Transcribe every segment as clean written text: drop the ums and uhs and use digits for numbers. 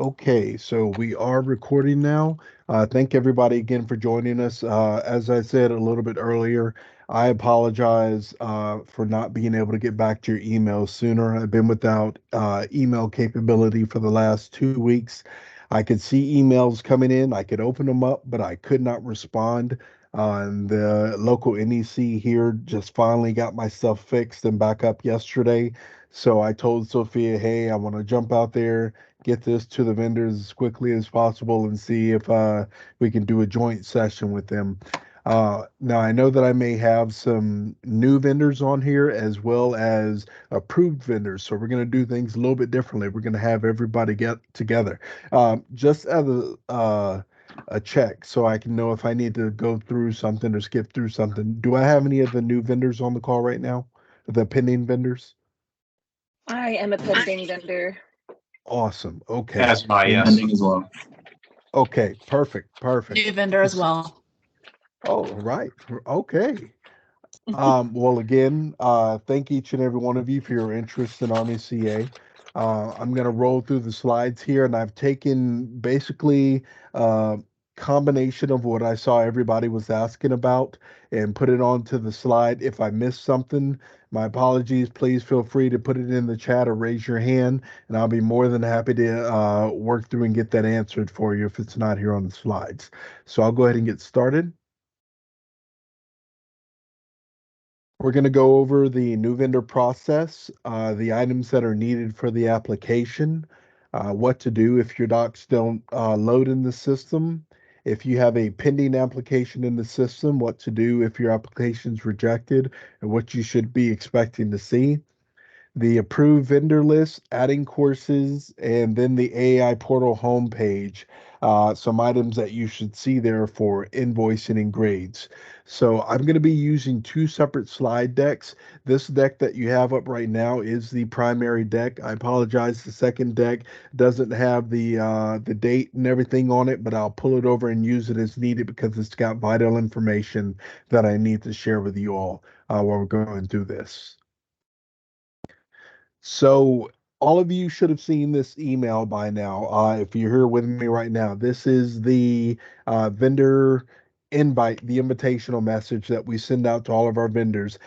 Okay, so we are recording now. Thank everybody again for joining us. As I said a little bit earlier, I apologize for not being able to get back to your emails sooner. I've been without email capability for the last 2 weeks. I could see emails coming in, I could open them up, but I could not respond. And the local NEC here just finally got my stuff fixed and back up yesterday. So I told Sophia, hey, I want to jump out there, get this to the vendors as quickly as possible and see if we can do a joint session with them. Now, I know that I may have some new vendors on here as well as approved vendors. So we're going to do things a little bit differently. We're going to have everybody get together. Just as a check so I can know if I need to go through something or skip through something. Do I have any of the new vendors on the call right now? The pending vendors? I am a pending vendor. Awesome. Okay. As my yes. Pending as well. Okay, perfect, perfect. New vendor as well. Oh, right. Okay. Well, again, thank each and every one of you for your interest in Army CA. I'm going to roll through the slides here, and I've taken basically a combination of what I saw everybody was asking about and put it onto the slide. If I missed something, my apologies. Please feel free to put it in the chat or raise your hand, and I'll be more than happy to work through and get that answered for you if it's not here on the slides. So I'll go ahead and get started. We're going to go over the new vendor process, the items that are needed for the application, what to do if your docs don't load in the system, if you have a pending application in the system, what to do if your application's rejected, and what you should be expecting to see, the approved vendor list, adding courses, and then the AI portal homepage. Some items that you should see there for invoicing and grades. So I'm going to be using two separate slide decks. This deck that you have up right now is the primary deck. I apologize, the second deck doesn't have the date and everything on it, but I'll pull it over and use it as needed because it's got vital information that I need to share with you all while we're going through this. So all of you should have seen this email by now. If you're here with me right now, this is the vendor invite, the invitational message that we send out to all of our vendors.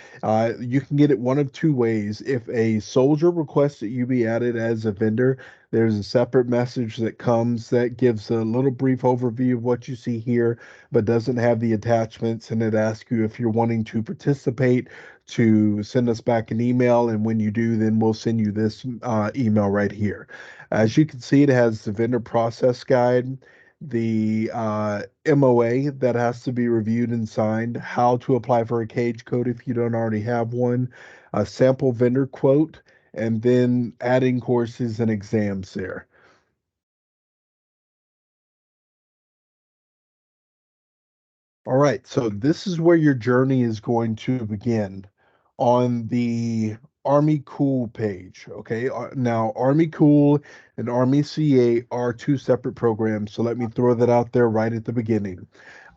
You can get it one of two ways. If a soldier requests that you be added as a vendor, there's a separate message that comes that gives a little brief overview of what you see here, but doesn't have the attachments, and it asks you if you're wanting to participate to send us back an email. And when you do, then we'll send you this email right here. As you can see, it has the vendor process guide, the MOA that has to be reviewed and signed, how to apply for a cage code if you don't already have one, a sample vendor quote, and then adding courses and exams there. All right, so this is where your journey is going to begin on the Army Cool page. Okay, now Army Cool and Army CA are two separate programs, so let me throw that out there right at the beginning.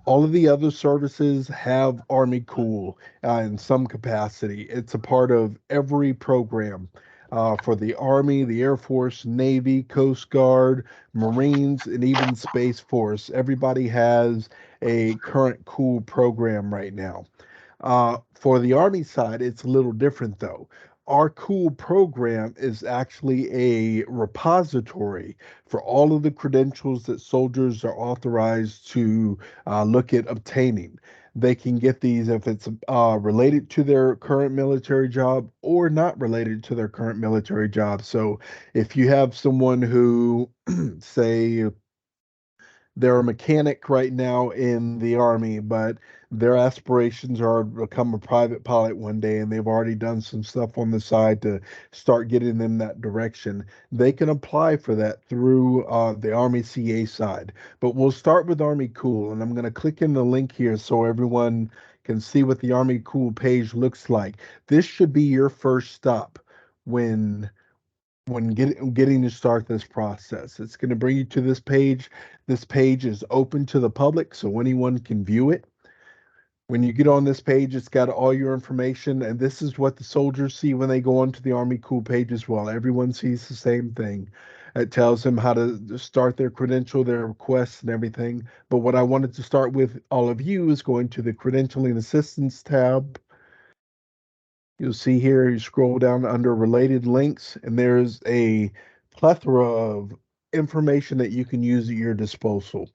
All of the other services have Army Cool in some capacity. It's a part of every program for the Army, the Air Force, Navy, Coast Guard, Marines, and even Space Force. Everybody has a current Cool program right now. For the Army side, it's a little different though. Our Cool program is actually a repository for all of the credentials that soldiers are authorized to look at obtaining. They can get these if it's related to their current military job or not related to their current military job. So if you have someone who, say, they're a mechanic right now in the Army, but their aspirations are to become a private pilot one day, and they've already done some stuff on the side to start getting them that direction. They can apply for that through the Army CA side. But we'll start with Army Cool, and I'm going to click in the link here so everyone can see what the Army Cool page looks like. This should be your first stop when getting to start this process. It's going to bring you to this page. This page is open to the public, so anyone can view it. When you get on this page, it's got all your information, and this is what the soldiers see when they go onto the Army Cool page as well. Everyone sees the same thing. It tells them how to start their credential, their requests, and everything. But what I wanted to start with all of you is going to the credentialing assistance tab. You'll see here, you scroll down under related links, and there's a plethora of information that you can use at your disposal.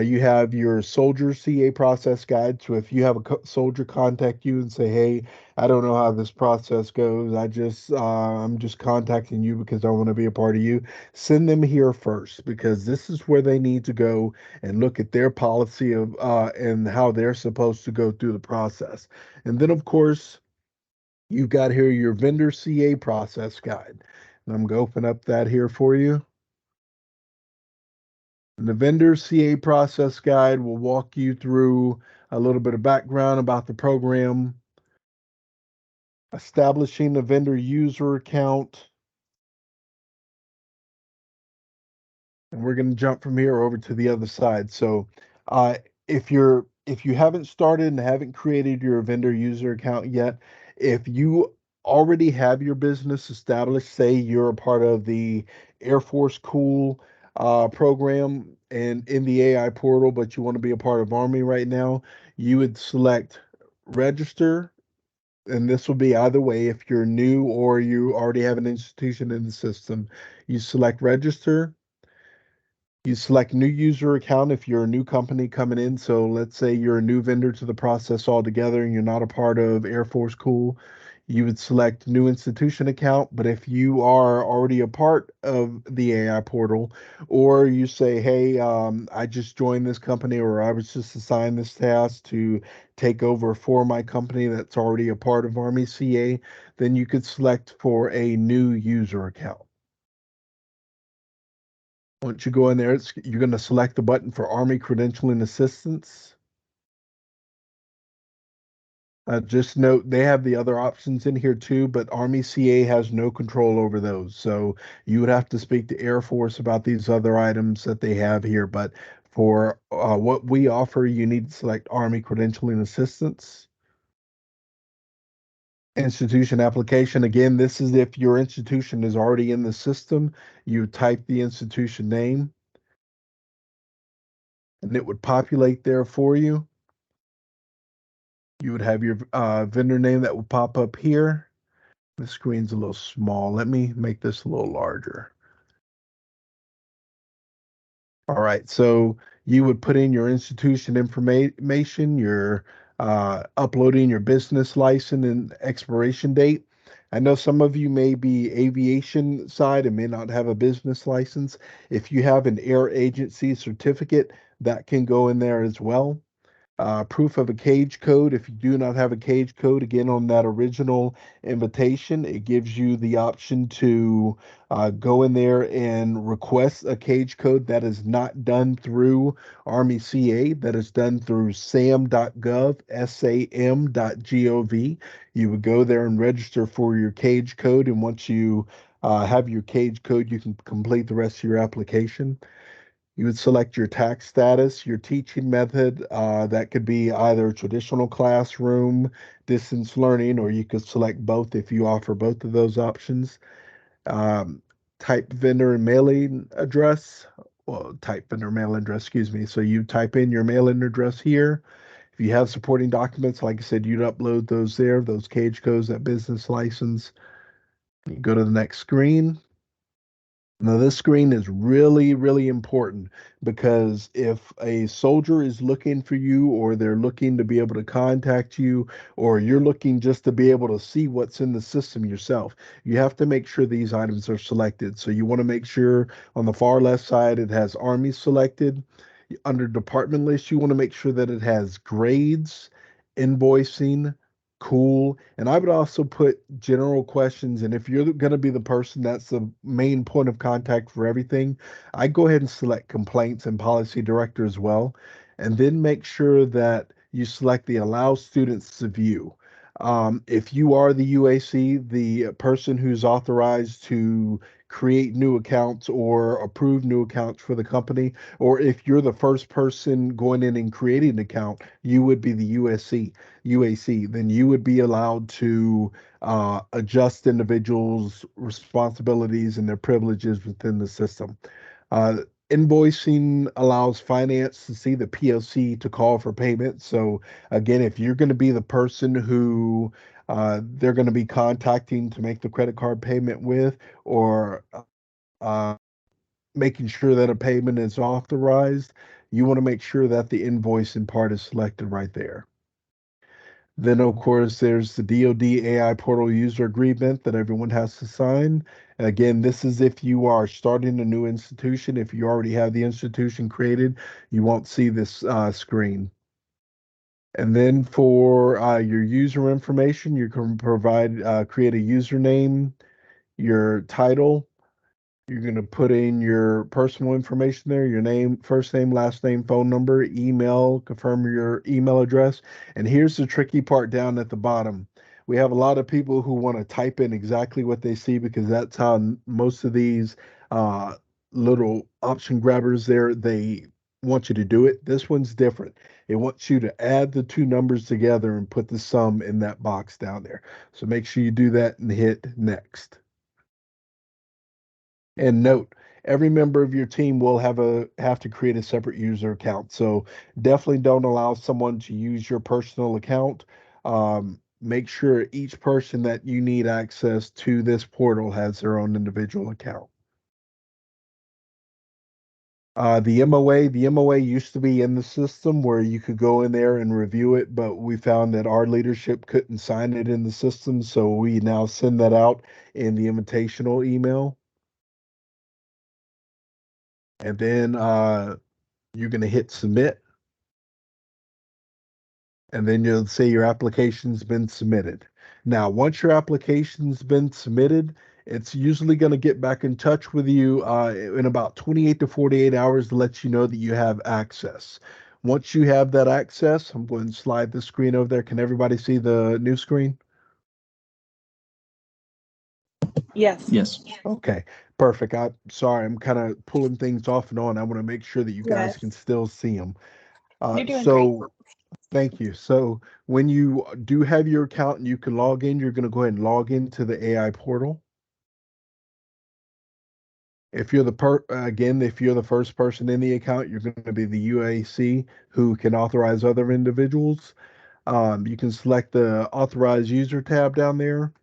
You have your soldier CA process guide. So if you have a soldier contact you and say, "Hey, I don't know how this process goes. I'm just contacting you because I want to be a part of you," send them here first because this is where they need to go and look at their policy of and how they're supposed to go through the process. And then, of course, you've got here your vendor CA process guide. And I'm going to open up that here for you. And the vendor CA process guide will walk you through a little bit of background about the program, establishing a vendor user account. And we're going to jump from here over to the other side. So uh, if you haven't started and haven't created your vendor user account yet, if you already have your business established, say you're a part of the Air Force Cool program and in the AI portal, but you want to be a part of Army right now, you would select register. And this will be either way if you're new or you already have an institution in the system. You select register. You select new user account if you're a new company coming in. So let's say you're a new vendor to the process altogether and you're not a part of Air Force Cool. You would select new institution account. But if you are already a part of the AI portal, or you say, "Hey, I just joined this company," or "I was just assigned this task to take over for my company that's already a part of Army CA," then you could select for a new user account. Once you go in there, you're going to select the button for Army Credentialing Assistance. Just note they have the other options in here too, but Army CA has no control over those. So you would have to speak to Air Force about these other items that they have here. But for what we offer, you need to select Army Credentialing Assistance. Institution application. Again, this is if your institution is already in the system. You type the institution name and it would populate there for you. You would have your vendor name that will pop up here. The screen's a little small. Let me make this a little larger. All right, so you would put in your institution information, your uploading your business license and expiration date. I know some of you may be aviation side and may not have a business license. If you have an air agency certificate, that can go in there as well. Proof of a cage code. If you do not have a cage code, again, on that original invitation, it gives you the option to go in there and request a cage code. That is not done through Army CA, that is done through sam.gov, sam.gov. You would go there and register for your cage code, and once you have your cage code, you can complete the rest of your application. You would select your tax status, your teaching method. That could be either traditional classroom, distance learning, or you could select both if you offer both of those options. Um, Type vendor and mailing address. Well, type vendor mailing address, excuse me. So you type in your mailing address here. If you have supporting documents, like I said, you'd upload those there, those cage codes, that business license. You go to the next screen. Now, this screen is really, really important because if a soldier is looking for you, or they're looking to be able to contact you, or you're looking just to be able to see what's in the system yourself, you have to make sure these items are selected. So you want to make sure on the far left side it has Army selected. Under department list, you want to make sure that it has grades, invoicing, cool. And I would also put general questions. And if you're going to be the person that's the main point of contact for everything, I go ahead and select complaints and policy director as well. And then make sure that you select the allow students to view. If you are the UAC, the person who's authorized to create new accounts or approve new accounts for the company, or if you're the first person going in and creating an account, you would be the UAC. Then you would be allowed to adjust individuals' responsibilities and their privileges within the system. Uh, Invoicing allows finance to see the POC to call for payment. So again, if you're going to be the person who they're going to be contacting to make the credit card payment with, or uh, making sure that a payment is authorized, you want to make sure that the invoicing part is selected right there. Then, of course, there's the DoD AI Portal User Agreement that everyone has to sign. Again, this is if you are starting a new institution. If you already have the institution created, you won't see this screen. And then for your user information, you can create a username, your title, you're going to put in your personal information there, your name, first name, last name, phone number, email, confirm your email address. And here's the tricky part down at the bottom. We have a lot of people who want to type in exactly what they see because that's how most of these uh, little option grabbers there, they want you to do it. This one's different. It wants you to add the two numbers together and put the sum in that box down there. So make sure you do that and hit next. And note, every member of your team will have to create a separate user account. So definitely don't allow someone to use your personal account. Make sure each person that you need access to this portal has their own individual account. The MOA used to be in the system where you could go in there and review it, but we found that our leadership couldn't sign it in the system, so we now send that out in the invitational email. And then you're going to hit submit, and then you'll say your application's been submitted. Now, once your application's been submitted, it's usually going to get back in touch with you in about 28 to 48 hours to let you know that you have access. Once you have that access, I'm going to slide the screen over there. Can everybody see the new screen? Yes. Yes. Okay, perfect. I'm sorry, I'm kind of pulling things off and on. I want to make sure that you guys Yes. can still see them. You're doing So thank you. So when you do have your account and you can log in, you're going to go ahead and log into the AI portal. If you're if you're the first person in the account, you're going to be the UAC who can authorize other individuals. You can select the Authorize User tab down there.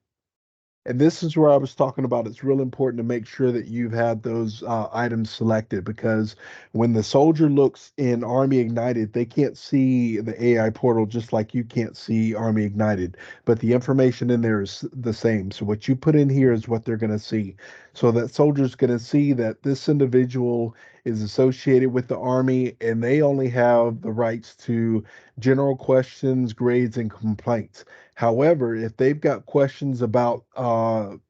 And this is where I was talking about. It's real important to make sure that you've had those items selected, because when the soldier looks in Army Ignited, they can't see the AI portal just like you can't see Army Ignited, but the information in there is the same. So what you put in here is what they're going to see. So that soldier's going to see that this individual is associated with the Army and they only have the rights to general questions, grades, and complaints. However, if they've got questions about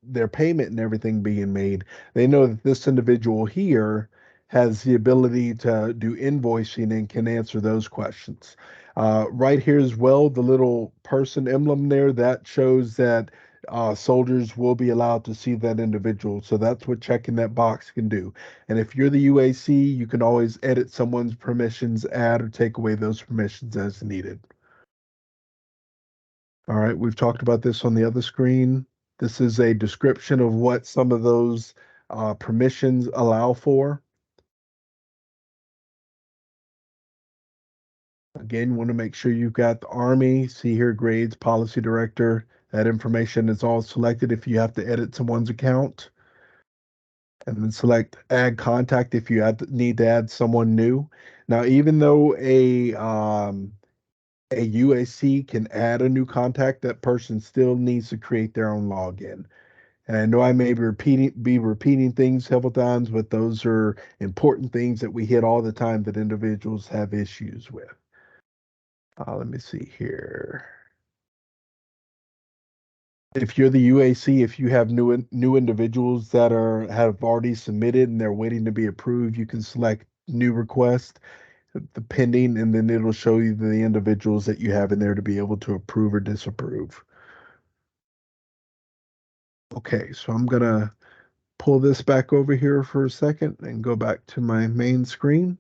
their payment and everything being made, they know that this individual here has the ability to do invoicing and can answer those questions. Right here as well, the little person emblem there, that shows that soldiers will be allowed to see that individual. So that's what checking that box can do. And if you're the UAC, you can always edit someone's permissions, add or take away those permissions as needed. All right, we've talked about this on the other screen. This is a description of what some of those permissions allow for. Again, you want to make sure you've got the Army, see here, grades, policy director. That information is all selected if you have to edit someone's account. And then select add contact if you need to add someone new. Now, even though a UAC can add a new contact, that person still needs to create their own login. And I know I may be repeating things several times, but those are important things that we hit all the time that individuals have issues with. Let me see here. If you're the UAC, if you have new individuals that have already submitted and they're waiting to be approved, you can select new request, the pending, and then it'll show you the individuals that you have in there to be able to approve or disapprove. Okay, so I'm gonna pull this back over here for a second and go back to my main screen.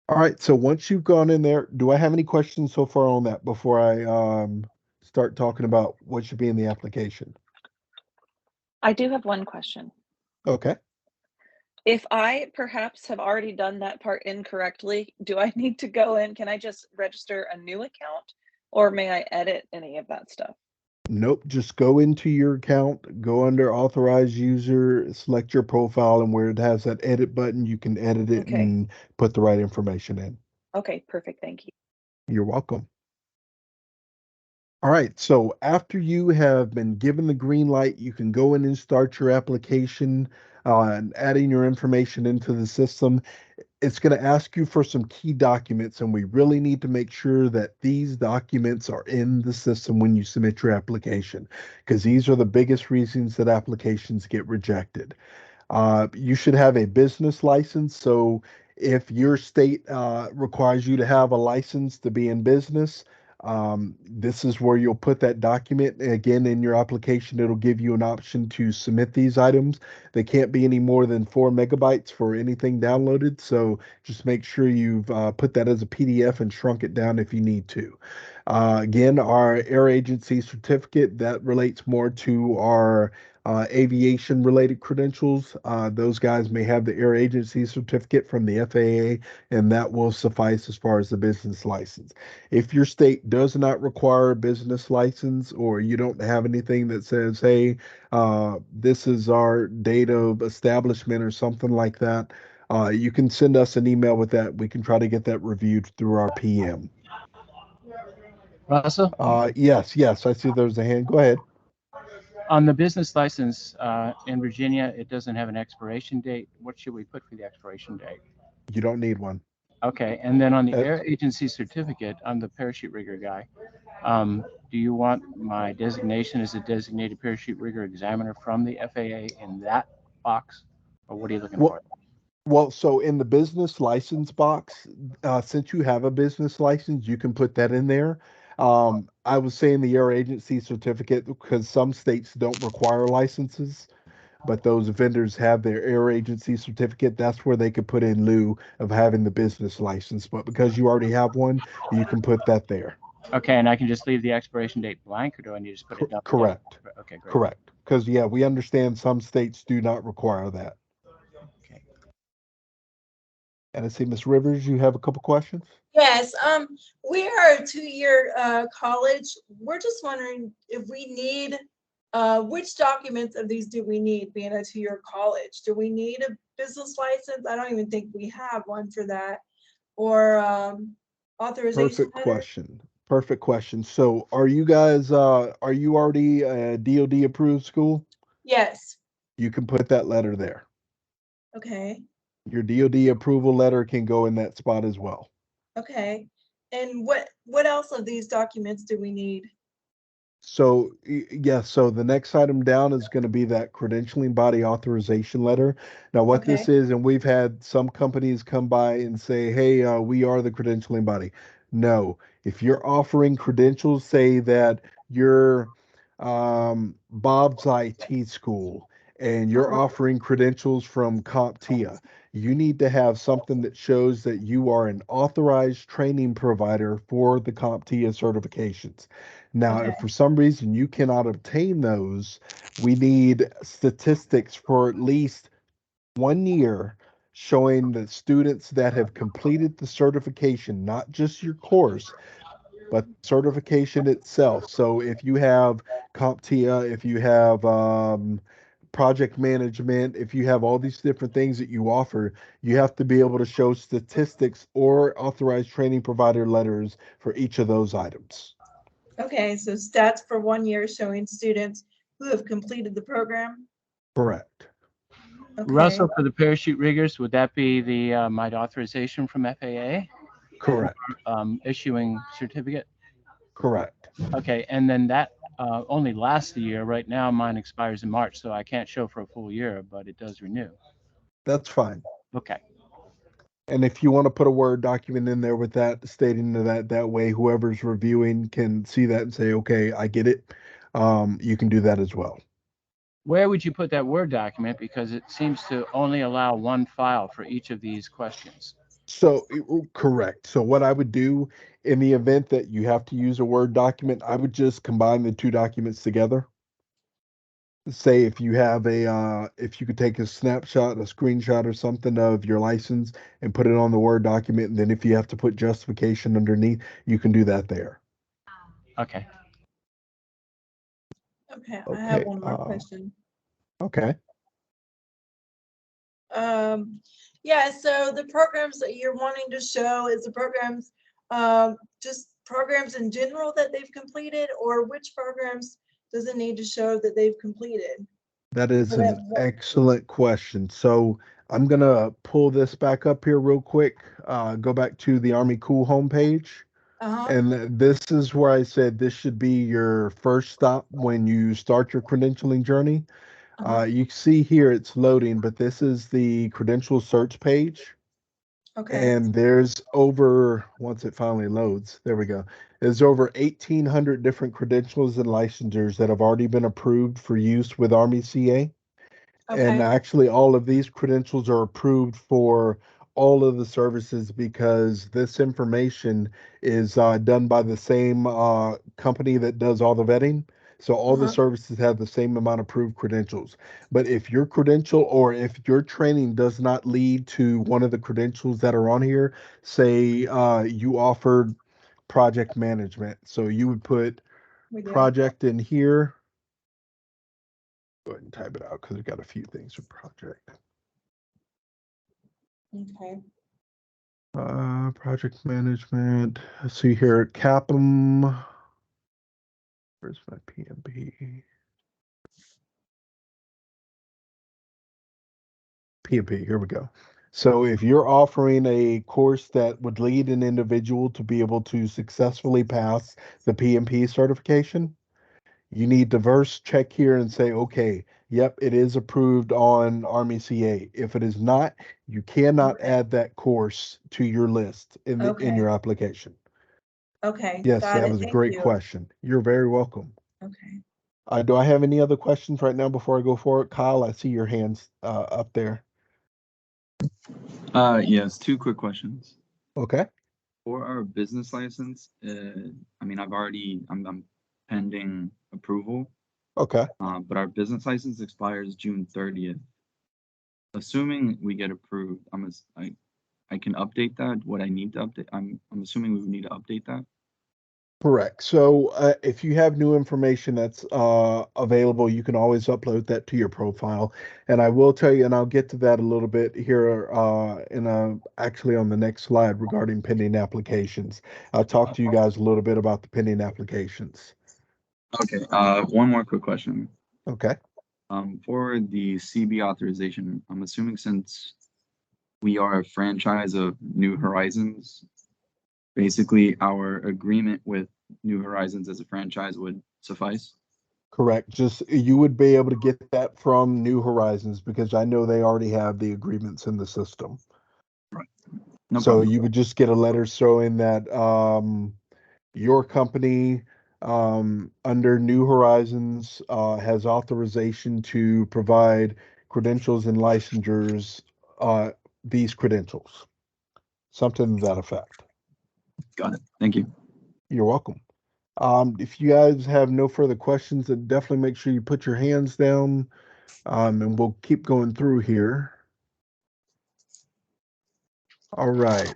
All right, so once you've gone in there, do I have any questions so far on that before I start talking about what should be in the application? I do have one question. Okay. If I perhaps have already done that part incorrectly, do I need to go in? Can I just register a new account or may I edit any of that stuff? Nope, just go into your account, go under authorized user, select your profile, and where it has that edit button, you can edit it Okay. and put the right information in. Okay, perfect. Thank you. You're welcome. All right, so after you have been given the green light, you can go in and start your application and adding your information into the system. It's going to ask you for some key documents, and we really need to make sure that these documents are in the system when you submit your application, because these are the biggest reasons that applications get rejected. You should have a business license. So if your state requires you to have a license to be in business, this is where you'll put that document. Again, in your application, it'll give you an option to submit these items. They can't be any more than 4 MB for anything downloaded. So just make sure you've put that as a PDF and shrunk it down if you need to. Again, our air agency certificate that relates more to our aviation related credentials. Those guys may have the air agency certificate from the FAA, and that will suffice as far as the business license. If your state does not require a business license, or you don't have anything that says, hey, this is our date of establishment or something like that, you can send us an email with that. We can try to get that reviewed through our PM. Russell? Yes, yes, I see there's a hand. Go ahead. On the business license in Virginia, it doesn't have an expiration date. What should we put for the expiration date? You don't need one. Okay, and then on the Uh, air agency certificate, I'm the parachute rigger guy. Do you want my designation as a designated parachute rigger examiner from the FAA in that box, or what are you looking well, for? Well, so in the business license box, since you have a business license, you can put that in there. I was saying the air agency certificate because some states don't require licenses, but those vendors have their air agency certificate. That's where they could put in lieu of having the business license. But because you already have one, you can put that there. Okay, and I can just leave the expiration date blank, or do I need to just put it down? Correct. Okay, great. Correct. Because, yeah, we understand some states do not require that. Okay. And I see Ms. Rivers, you have a couple questions? Yes, we are a two-year college. We're just wondering if we need, which documents of these do we need being a two-year college? Do we need a business license? I don't even think we have one for that. Or authorization Perfect letter? question. Perfect question. So are you guys are you already a DoD approved school? Yes. You can put that letter there. Okay. Your DoD approval letter can go in that spot as well. Okay. And what else of these documents do we need? So yes, so the next item down is going to be that credentialing body authorization letter. Now, what this Okay. is, and we've had some companies come by and say, "Hey, we are the credentialing body." No, if you're offering credentials, say that you're Bob's IT school and you're Uh-huh. offering credentials from CompTIA, you need to have something that shows that you are an authorized training provider for the CompTIA certifications. Now, Okay. if for some reason you cannot obtain those, we need statistics for at least 1 year showing the students that have completed the certification, not just your course, but certification itself. So if you have CompTIA, if you have project management, if you have all these different things that you offer, you have to be able to show statistics or authorized training provider letters for each of those items. Okay, so stats for 1 year showing students who have completed the program. Correct. Okay. Russell, for the parachute riggers, would that be the my authorization from FAA? Correct. Issuing certificate? Correct. Okay, and then that only lasts a year. Right now, mine expires in March, so I can't show for a full year, but it does renew. That's fine. Okay. And if you want to put a Word document in there with that, stating that way whoever's reviewing can see that and say, okay, I get it. You can do that as well. Where would you put that Word document? Because it seems to only allow one file for each of these questions. So correct. So what I would do in the event that you have to use a Word document, I would just combine the two documents together. Say if you have if you could take a snapshot, a screenshot or something of your license and put it on the Word document, and then if you have to put justification underneath, you can do that there. Okay. Okay, I have Okay. one more question. Okay. Yeah, so the programs that you're wanting to show is the programs, just programs in general that they've completed, or which programs does it need to show that they've completed? That is So that an excellent question. So I'm gonna pull this back up here real quick. Go back to the Army Cool homepage. Uh-huh. And this is where I said this should be your first stop when you start your credentialing journey. Uh-huh. You see here it's loading, but this is the credential search page. Okay. And there's over, once it finally loads, there we go. There's over 1,800 different credentials and licensures that have already been approved for use with Army CA. And Okay. actually, all of these credentials are approved for all of the services because this information is done by the same company that does all the vetting. So all the Uh-huh. services have the same amount of approved credentials. But if your credential or if your training does not lead to one of the credentials that are on here, say you offered project management. So you would put We do. project in here. Go ahead and type it out because we've got a few things with project. Okay. Project management. Let's see here, CAPM. Where's my PMP? PMP, here we go. So if you're offering a course that would lead an individual to be able to successfully pass the PMP certification, you need to verse check here and say, okay, yep, it is approved on Army CA. If it is not, you cannot Okay. add that course to your list in Okay. your application. Okay. Yes, Got that it. was a Thank great you. question. You're very welcome. Okay. Do I have any other questions right now before I go forward? Kyle, I see your hands up there. Yes, two quick questions. Okay. For our business license, I mean, I'm pending approval, Okay. but our business license expires June 30th. Assuming we get approved, I can update that. What I need to update, I'm assuming we would need to update that. Correct. So if you have new information that's available, you can always upload that to your profile. And I will tell you, and I'll get to that a little bit here actually on the next slide regarding pending applications. I'll talk to you guys a little bit about the pending applications. Okay. One more quick question. Okay. For the CB authorization, I'm assuming since we are a franchise of New Horizons, basically our agreement with New Horizons as a franchise would suffice. Correct. Just you would be able to get that from New Horizons because I know they already have the agreements in the system. Right. No So problem. you would just get a letter showing that your company under New Horizons has authorization to provide credentials and licensures, these credentials. Something to that effect. Got it. Thank you. You're welcome. If you guys have no further questions, then definitely make sure you put your hands down, and we'll keep going through here. All right.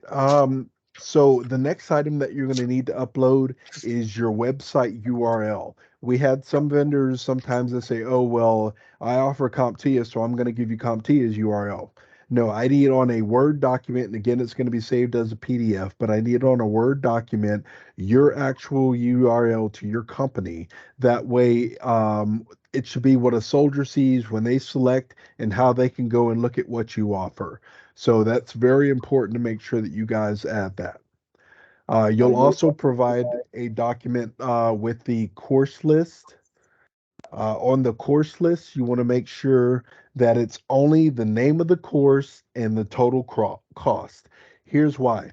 So the next item that you're going to need to upload is your website URL. We had some vendors sometimes that say, oh, well, I offer CompTIA, so I'm going to give you CompTIA's URL. No, I need it on a Word document. And again, it's going to be saved as a PDF, but I need it on a Word document, your actual URL to your company. That way, it should be what a soldier sees when they select and how they can go and look at what you offer. So that's very important to make sure that you guys add that. You'll also provide a document with the course list On the course list, you want to make sure that it's only the name of the course and the total cost. Here's why.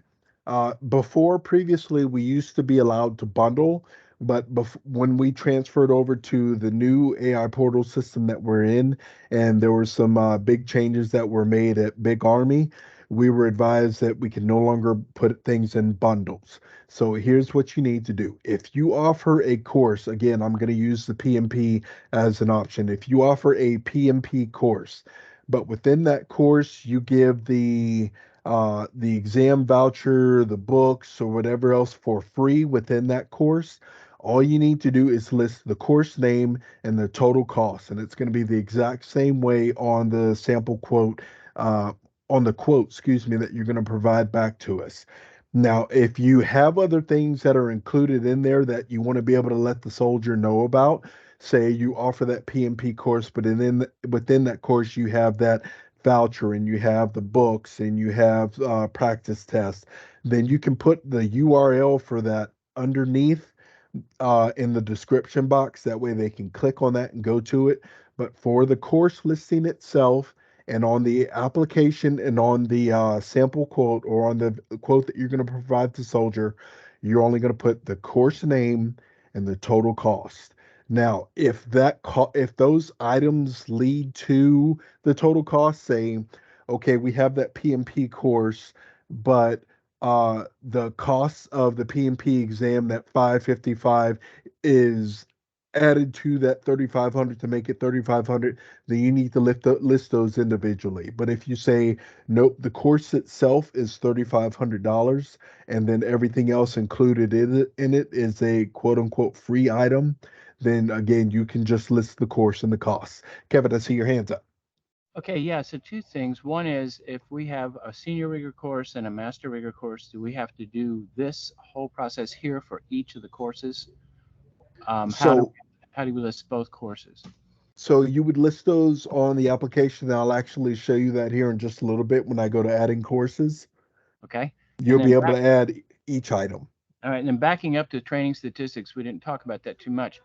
Before, previously, we used to be allowed to bundle, but when we transferred over to the new AI portal system that we're in, and there were some big changes that were made at Big Army, we were advised that we can no longer put things in bundles. So here's what you need to do. If you offer a course, again, I'm going to use the PMP as an option. If you offer a PMP course, but within that course you give the exam voucher, the books, or whatever else for free within that course, all you need to do is list the course name and the total cost, and it's going to be the exact same way on the sample quote, on the quote, excuse me, that you're going to provide back to us. Now, if you have other things that are included in there that you want to be able to let the soldier know about, say you offer that PMP course, but within that course you have that voucher and you have the books and you have practice tests, then you can put the URL for that underneath in the description box. That way they can click on that and go to it. But for the course listing itself and on the application and on the sample quote or on the quote that you're going to provide to soldier, you're only going to put the course name and the total cost. Now, if those items lead to the total cost, saying, okay, we have that PMP course, but the cost of the PMP exam, that 555, is added to that 3,500 to make it 3,500, then you need to list those individually. But if you say, nope, the course itself is $3,500 and then everything else included in it is a quote unquote free item, then again, you can just list the course and the costs. Kevin, I see your hands up. Okay, yeah, so two things. One is if we have a senior rigger course and a master rigger course, do we have to do this whole process here for each of the courses? How So do we list both courses? So you would list those on the application. I'll actually show you that here in just a little bit when I go to adding courses. Okay. You'll then be able to add each item. All right, and then backing up to training statistics, we didn't talk about that too much.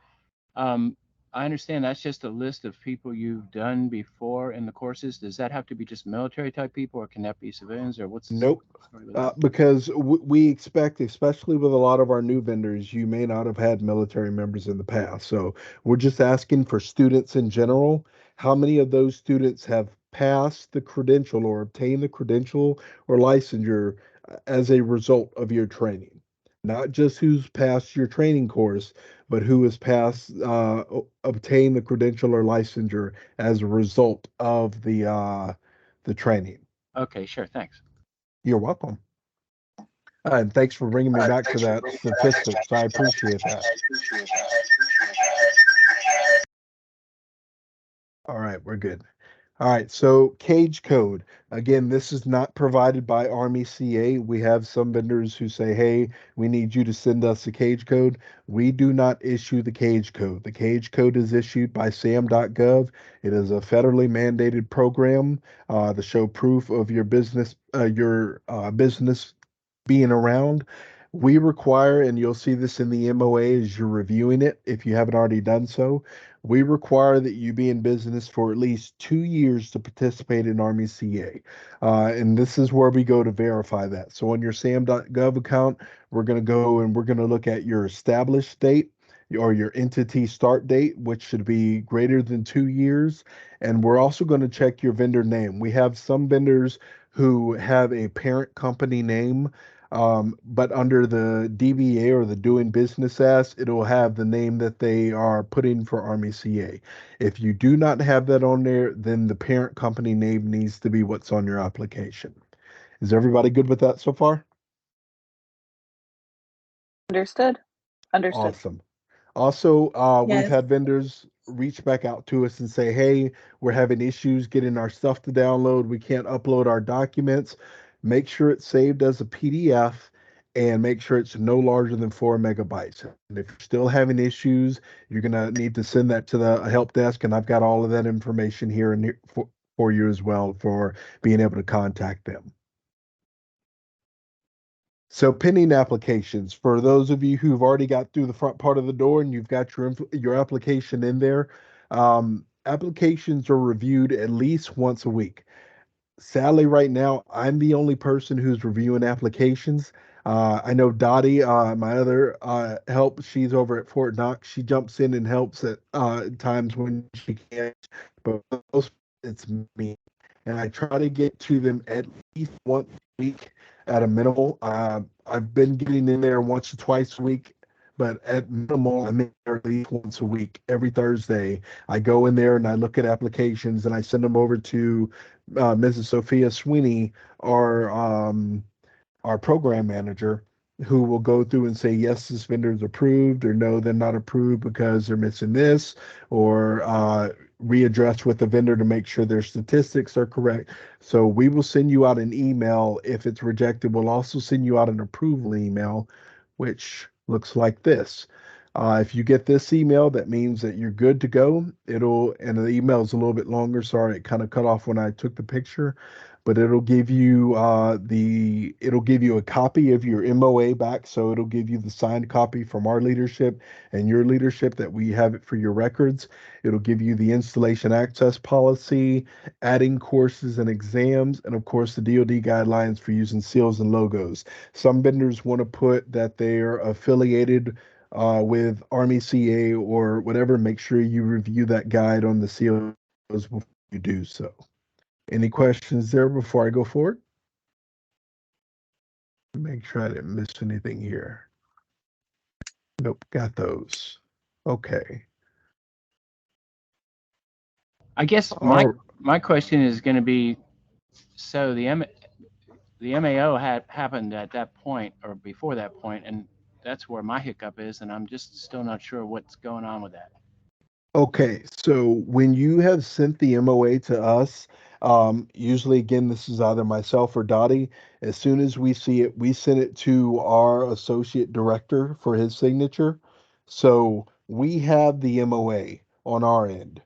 I understand that's just a list of people you've done before in the courses. Does that have to be just military type people, or can that be civilians, or what's Nope. the story with that? Because we expect, especially with a lot of our new vendors, you may not have had military members in the past. So we're just asking for students in general. How many of those students have passed the credential or obtained the credential or licensure as a result of your training? Not just who's passed your training course, but who has obtained the credential or licensure as a result of the training. Okay, sure, thanks. You're welcome. And thanks for bringing me back to that statistics. I appreciate that. All right, we're good. All right, so cage code. Again, this is not provided by Army CA. We have some vendors who say, hey, we need you to send us a cage code. We do not issue the cage code. The cage code is issued by SAM.gov. It is a federally mandated program to show proof of your business being around. We require, and you'll see this in the MOA as you're reviewing it, if you haven't already done so, we require that you be in business for at least 2 years to participate in Army CA. And this is where we go to verify that. So on your SAM.gov account, we're going to go and we're going to look at your established date or your entity start date, which should be greater than 2 years. And we're also going to check your vendor name. We have some vendors who have a parent company name, but under the DBA or the doing business as, it'll have the name that they are putting for Army CA. If you do not have that on there, then the parent company name needs to be what's on your application. Is everybody good with that so far? Understood. Understood. Awesome. Also, we've Yes. had vendors reach back out to us and say, hey, we're having issues getting our stuff to download. We can't upload our documents. Make sure it's saved as a PDF and make sure it's no larger than 4 megabytes. And if you're still having issues, you're going to need to send that to the help desk. And I've got all of that information here and for you as well for being able to contact them. So pending applications, for those of you who've already got through the front part of the door and you've got your application in there, applications are reviewed at least once a week. Sadly, right now, I'm the only person who's reviewing applications. I know Dottie, my other help, she's over at Fort Knox. She jumps in and helps at times when she can, but most it's me. And I try to get to them at least once a week at a minimal. I've been getting in there once or twice a week, but at minimal, I'm in there at least once a week. Every Thursday, I go in there and I look at applications and I send them over to Mrs. Sophia Sweeney, our program manager, who will go through and say, yes, this vendor is approved, or no, they're not approved because they're missing this, or readdress with the vendor to make sure their statistics are correct. So we will send you out an email. If it's rejected, we'll also send you out an approval email, which looks like this. If you get this email, that means that you're good to go. And the email is a little bit longer. Sorry, it kind of cut off when I took the picture, but it'll give you a copy of your MOA back. So it'll give you the signed copy from our leadership and your leadership that we have it for your records. It'll give you the installation access policy, adding courses and exams, and of course the DoD guidelines for using seals and logos. Some vendors want to put that they're affiliated with Army CA or whatever. Make sure you review that guide on the seals before you do so. Any questions there before I go forward? Make sure I didn't miss anything here. Nope, got those. Okay. I guess my question is going to be, so the MAO had happened at that point or before that point, and that's where my hiccup is, and I'm just still not sure what's going on with that. Okay, so when you have sent the MOA to us, usually again, this is either myself or Dottie. As soon as we see it, we send it to our associate director for his signature. So we have the MOA on our end.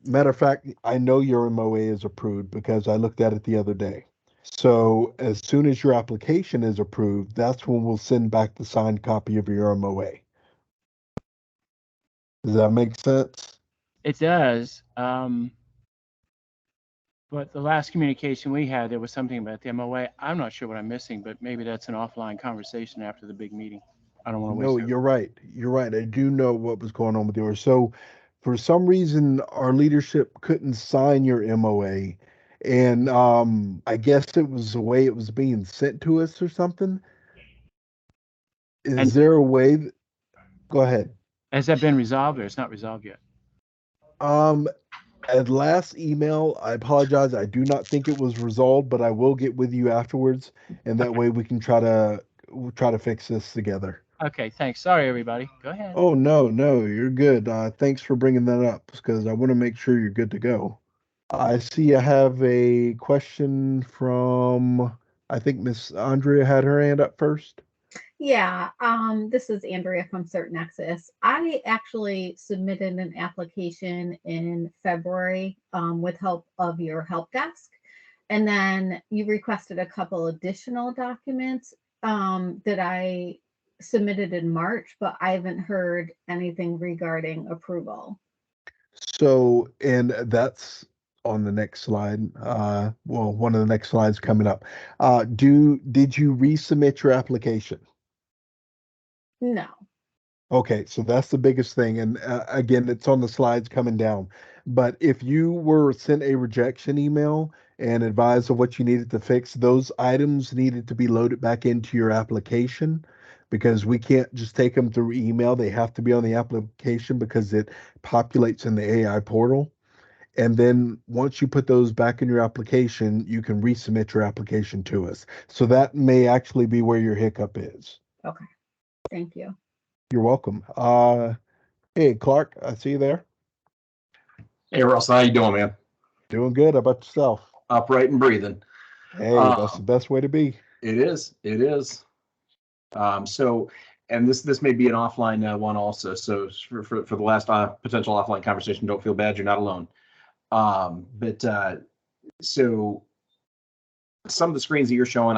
Matter of fact, I know your MOA is approved because I looked at it the other day. So as soon as your application is approved, that's when we'll send back the signed copy of your MOA. Does that make sense? It does. But the last communication we had, there was something about the MOA. I'm not sure what I'm missing, but maybe that's an offline conversation after the big meeting. I don't want to waste No, you're right. You're right. I do know what was going on with yours. So for some reason, our leadership couldn't sign your MOA. And I guess it was the way it was being sent to us or something. Is there a way go ahead. Has that been resolved or it's not resolved yet? At last email, I apologize. I do not think it was resolved, but I will get with you afterwards, and that way we can try to fix this together. Okay, thanks. Sorry, everybody. Go ahead. Oh, no, you're good. Thanks for bringing that up because I want to make sure you're good to go. I see I have a question from, I think Miss Andrea had her hand up first. Yeah, this is Andrea from CertNexus. I actually submitted an application in February with help of your help desk. And then you requested a couple additional documents that I submitted in March, but I haven't heard anything regarding approval. So, and that's on the next slide. Well, one of the next slides coming up. Did you resubmit your application? No. Okay, so that's the biggest thing. And again, it's on the slides coming down. But if you were sent a rejection email and advised of what you needed to fix, those items needed to be loaded back into your application because we can't just take them through email. They have to be on the application because it populates in the AI portal. And then once you put those back in your application, you can resubmit your application to us. So that may actually be where your hiccup is. Okay. Thank you. You're welcome. Hey, Clark, I see you there. Hey, Russell, how you doing, man? Doing good. How about yourself? Upright and breathing. Hey, that's the best way to be. It is. It is. So, and this may be an offline one also. So for the last potential offline conversation, don't feel bad. You're not alone. So some of the screens that you're showing,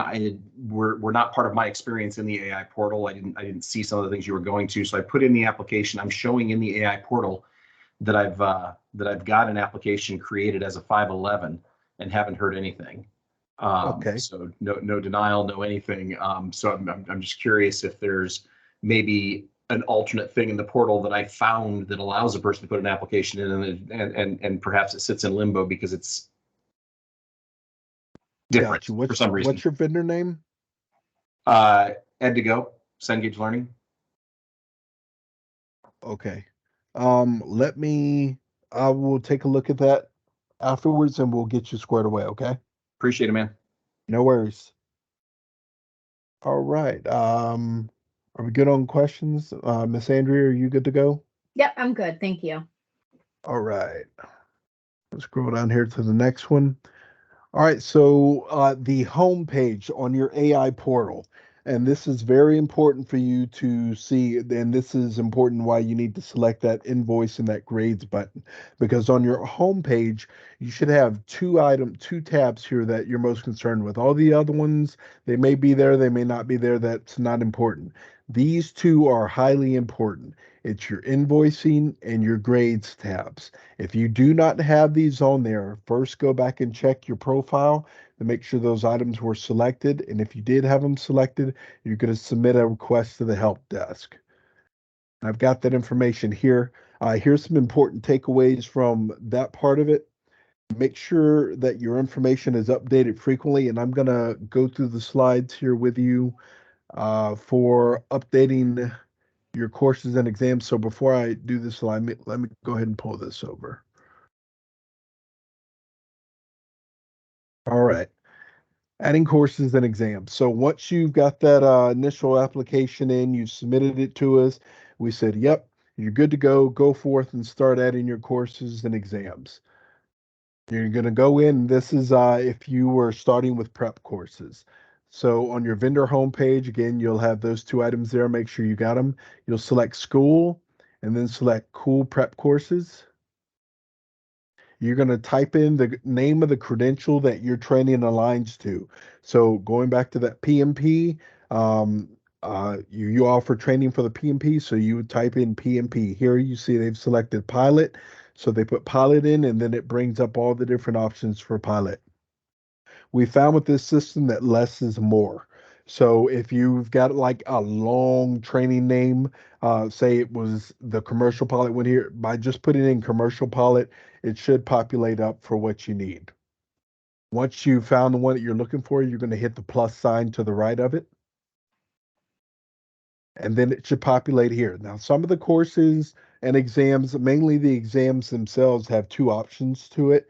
were not part of my experience in the AI portal. I didn't see some of the things you were going to. So I put in the application. I'm showing in the AI portal that I've got an application created as a 511 and haven't heard anything. Okay. So no denial, no anything. So I'm just curious if there's maybe an alternate thing in the portal that I found that allows a person to put an application in, and perhaps it sits in limbo because it's different Gotcha. for some reason. What's your vendor name? Ed2Go, Cengage Learning. Okay. I will take a look at that afterwards and we'll get you squared away, okay? Appreciate it, man. No worries. All right. Are we good on questions? Miss Andrea, are you good to go? Yep, I'm good. Thank you. All right. Let's scroll down here to the next one. All right, so the home page on your AI portal, and this is very important for you to see, and this is important why you need to select that invoice and that grades button, because on your home page, you should have two tabs here that you're most concerned with. All the other ones, they may be there, they may not be there, that's not important. These two are highly important. It's your invoicing and your grades tabs. If you do not have these on there, first go back and check your profile to make sure those items were selected. And if you did have them selected, you're going to submit a request to the help desk. I've got that information here. Here's some important takeaways from that part of it. Make sure that your information is updated frequently. And I'm going to go through the slides here with you for updating your courses and exams. So before I do this, let me go ahead and pull this over. All right. Adding courses and exams. So once you've got that initial application in, you submitted it to us, we said, yep, you're good to go. Go forth and start adding your courses and exams. You're going to go in. This is if you were starting with prep courses. So on your vendor homepage, again, you'll have those two items there. Make sure you got them. You'll select school and then select cool prep courses. You're going to type in the name of the credential that your training aligns to. So going back to that PMP, you offer training for the PMP, so you would type in PMP. Here you see they've selected pilot, so they put pilot in, and then it brings up all the different options for pilot. We found with this system that less is more. So if you've got like a long training name, say it was the commercial pilot one here, by just putting in commercial pilot, it should populate up for what you need. Once you found the one that you're looking for, you're going to hit the plus sign to the right of it. And then it should populate here. Now, some of the courses and exams, mainly the exams themselves, have two options to it.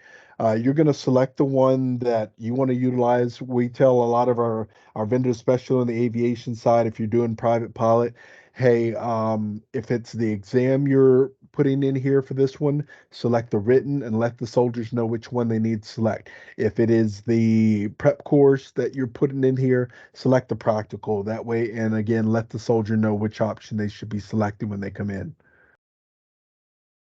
You're going to select the one that you want to utilize. We tell a lot of our vendors, especially on the aviation side, if you're doing private pilot, hey, if it's the exam you're putting in here for this one, select the written and let the soldiers know which one they need to select. If it is the prep course that you're putting in here, select the practical that way. And again, let the soldier know which option they should be selecting when they come in.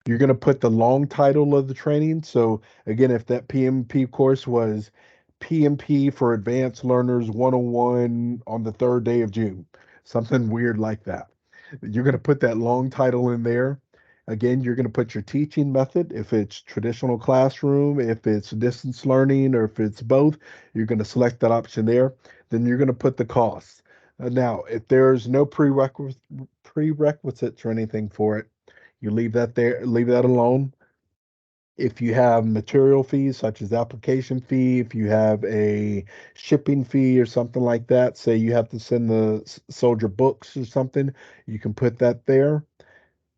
You're going to put the long title of the training. So again, if that PMP course was PMP for Advanced Learners 101 on the 3rd day of June, something weird like that. You're going to put that long title in there. Again, you're going to put your teaching method. If it's traditional classroom, if it's distance learning, or if it's both, you're going to select that option there. Then you're going to put the cost. Now, if there's no prerequisites or anything for it, you leave that there, leave that alone. If you have material fees such as application fee, if you have a shipping fee or something like that, say you have to send the soldier books or something, you can put that there.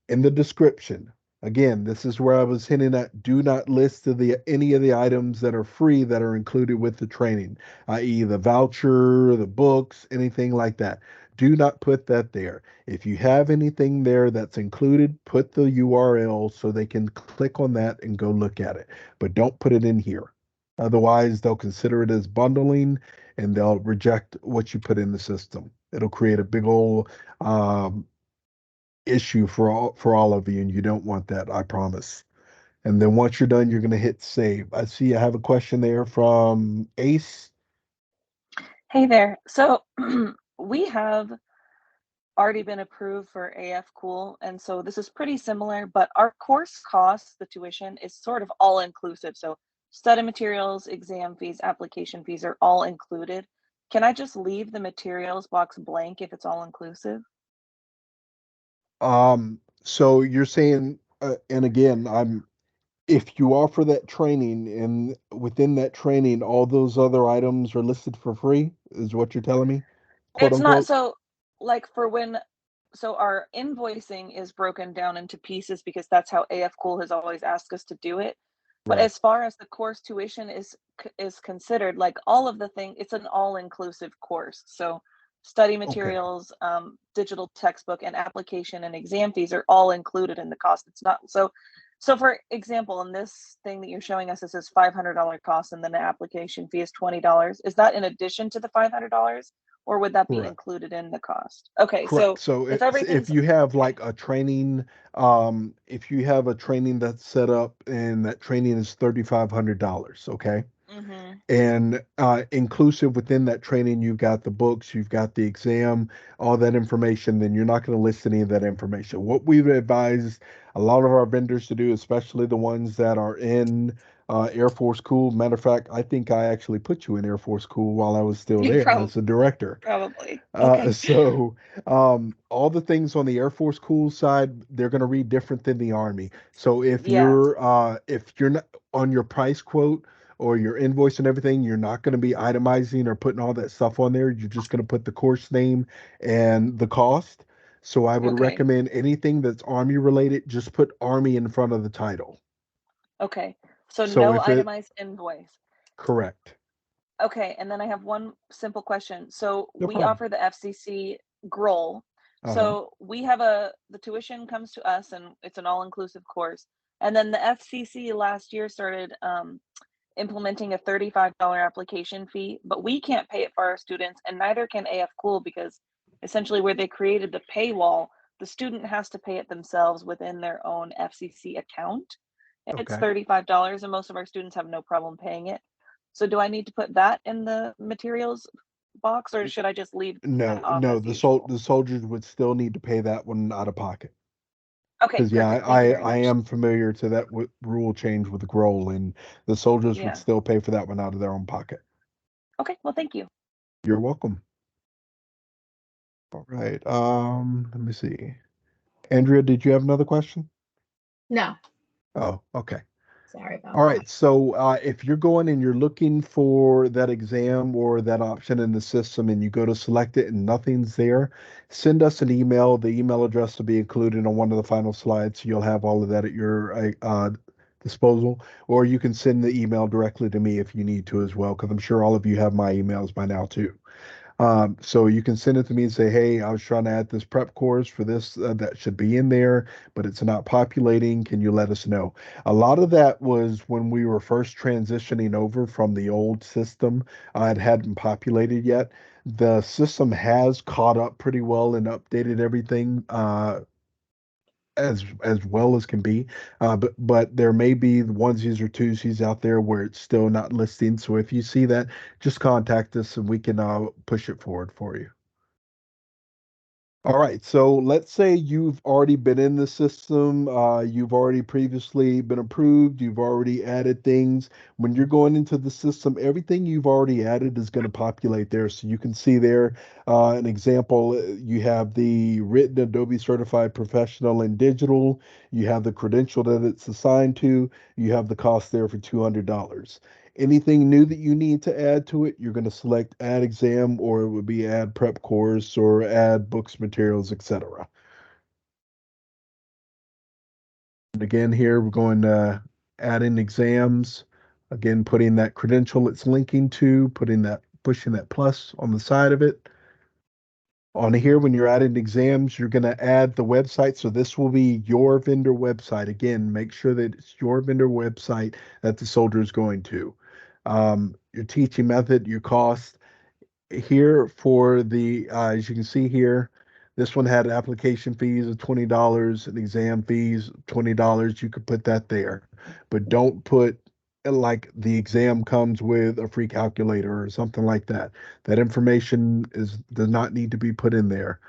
In the description, again, this is where I was hinting at, do not list any of the items that are free that are included with the training, i.e. the voucher, the books, anything like that. Do not put that there. If you have anything there that's included, put the URL so they can click on that and go look at it. But don't put it in here. Otherwise, they'll consider it as bundling and they'll reject what you put in the system. It'll create a big old issue for all of you, and you don't want that, I promise. And then once you're done, you're going to hit save. I see I have a question there from Ace. Hey there. So we have already been approved for AF Cool, and so this is pretty similar, but our course costs, the tuition is sort of all inclusive. So study materials, exam fees, application fees are all included. Can I just leave the materials box blank if it's all inclusive? So you're saying, and again, if you offer that training and within that training, all those other items are listed for free, is what you're telling me, quote It's not unquote? so like for when so our invoicing is broken down into pieces because that's how AF Cool has always asked us to do it. But Right. as far as the course tuition is considered, like all of the thing, it's an all-inclusive course. So study Okay. materials, digital textbook, and application and exam fees are all included in the cost. It's not so for example, in this thing that you're showing us, this is $500 cost, and then the application fee is $20. Is that in addition to the $500? Or would that be Correct. included in the cost? Okay, Correct. so So if if everything's you have okay. like a training, if you have a training that's set up and that training is $3,500, okay? Mhm. And inclusive within that training, you've got the books, you've got the exam, all that information, then you're not going to list any of that information. What we've advised a lot of our vendors to do, especially the ones that are in Air Force Cool. Matter of fact, I think I actually put you in Air Force Cool while I was still there Prob as a director. probably. Uh, Okay. so all the things on the Air Force Cool side, they're going to read different than the Army. So Yeah. if you're not on your price quote or your invoice and everything, you're not going to be itemizing or putting all that stuff on there. You're just going to put the course name and the cost. So I would Okay. recommend anything that's Army related, just put Army in front of the title. Okay. So So no if it itemized invoice. correct, Okay, and then I have one simple question. So no we problem. offer the FCC GROL. Uh-huh. So we have the tuition comes to us and it's an all-inclusive course. And then the FCC last year started implementing a $35 application fee, but we can't pay it for our students, and neither can AF Cool because essentially where they created the paywall, the student has to pay it themselves within their own FCC account. It's Okay. $35, and most of our students have no problem paying it. So do I need to put that in the materials box, or should I just leave that No, off no, as usual? the soldiers would still need to pay that one out of pocket. Okay, Because yeah, perfect. Thank you very I much. am familiar to that rule change with Grohl, and the soldiers would Yeah. still pay for that one out of their own pocket. Okay, well, thank you. You're welcome. All right. Let me see. Andrea, did you have another question? No, Oh, okay. sorry about All that. right. So if you're going and you're looking for that exam or that option in the system and you go to select it and nothing's there, send us an email. The email address will be included on one of the final slides. So you'll have all of that at your disposal. Or you can send the email directly to me if you need to as well, because I'm sure all of you have my emails by now too. So you can send it to me and say, hey, I was trying to add this prep course for this that should be in there, but it's not populating. Can you let us know? A lot of that was when we were first transitioning over from the old system. It hadn't populated yet. The system has caught up pretty well and updated everything as well as can be. But there may be the onesies or twosies out there where it's still not listing. So if you see that, just contact us and we can push it forward for you. All right, so let's say you've already been in the system, you've already previously been approved, you've already added things. When you're going into the system, everything you've already added is going to populate there. So you can see there an example. You have the written Adobe Certified Professional in Digital, you have the credential that it's assigned to, you have the cost there for $200. Anything new that you need to add to it, you're going to select add exam, or it would be add prep course or add books, materials, etc. And again, here we're going to add in exams. Again, putting that credential it's linking to, pushing that plus on the side of it. On here, when you're adding exams, you're going to add the website. So this will be your vendor website. Again, make sure that it's your vendor website that the soldier is going to. Your teaching method, your cost. Here for the, as you can see here, this one had application fees of $20 and exam fees $20. You could put that there, but don't put like the exam comes with a free calculator or something like that. That information does not need to be put in there.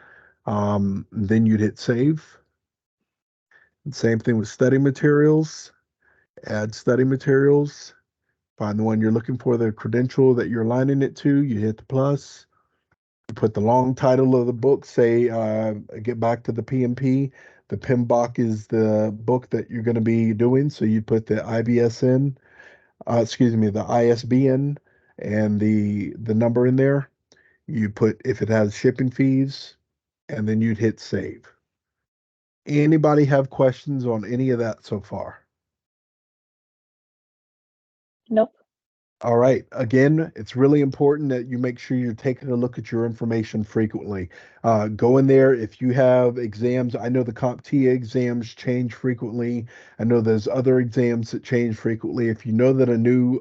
Then you'd hit save. Same thing with study materials. Add study materials. Find the one you're looking for, the credential that you're aligning it to. You hit the plus. You put the long title of the book. Say, get back to the PMP. The PMBOK is the book that you're going to be doing. So you put the IBSN, the ISBN and the number in there. You put if it has shipping fees, and then you'd hit save. Anybody have questions on any of that so far? Nope. All right. Again, it's really important that you make sure you're taking a look at your information frequently. Go in there if you have exams. I know the CompTIA exams change frequently. I know there's other exams that change frequently. If you know that a new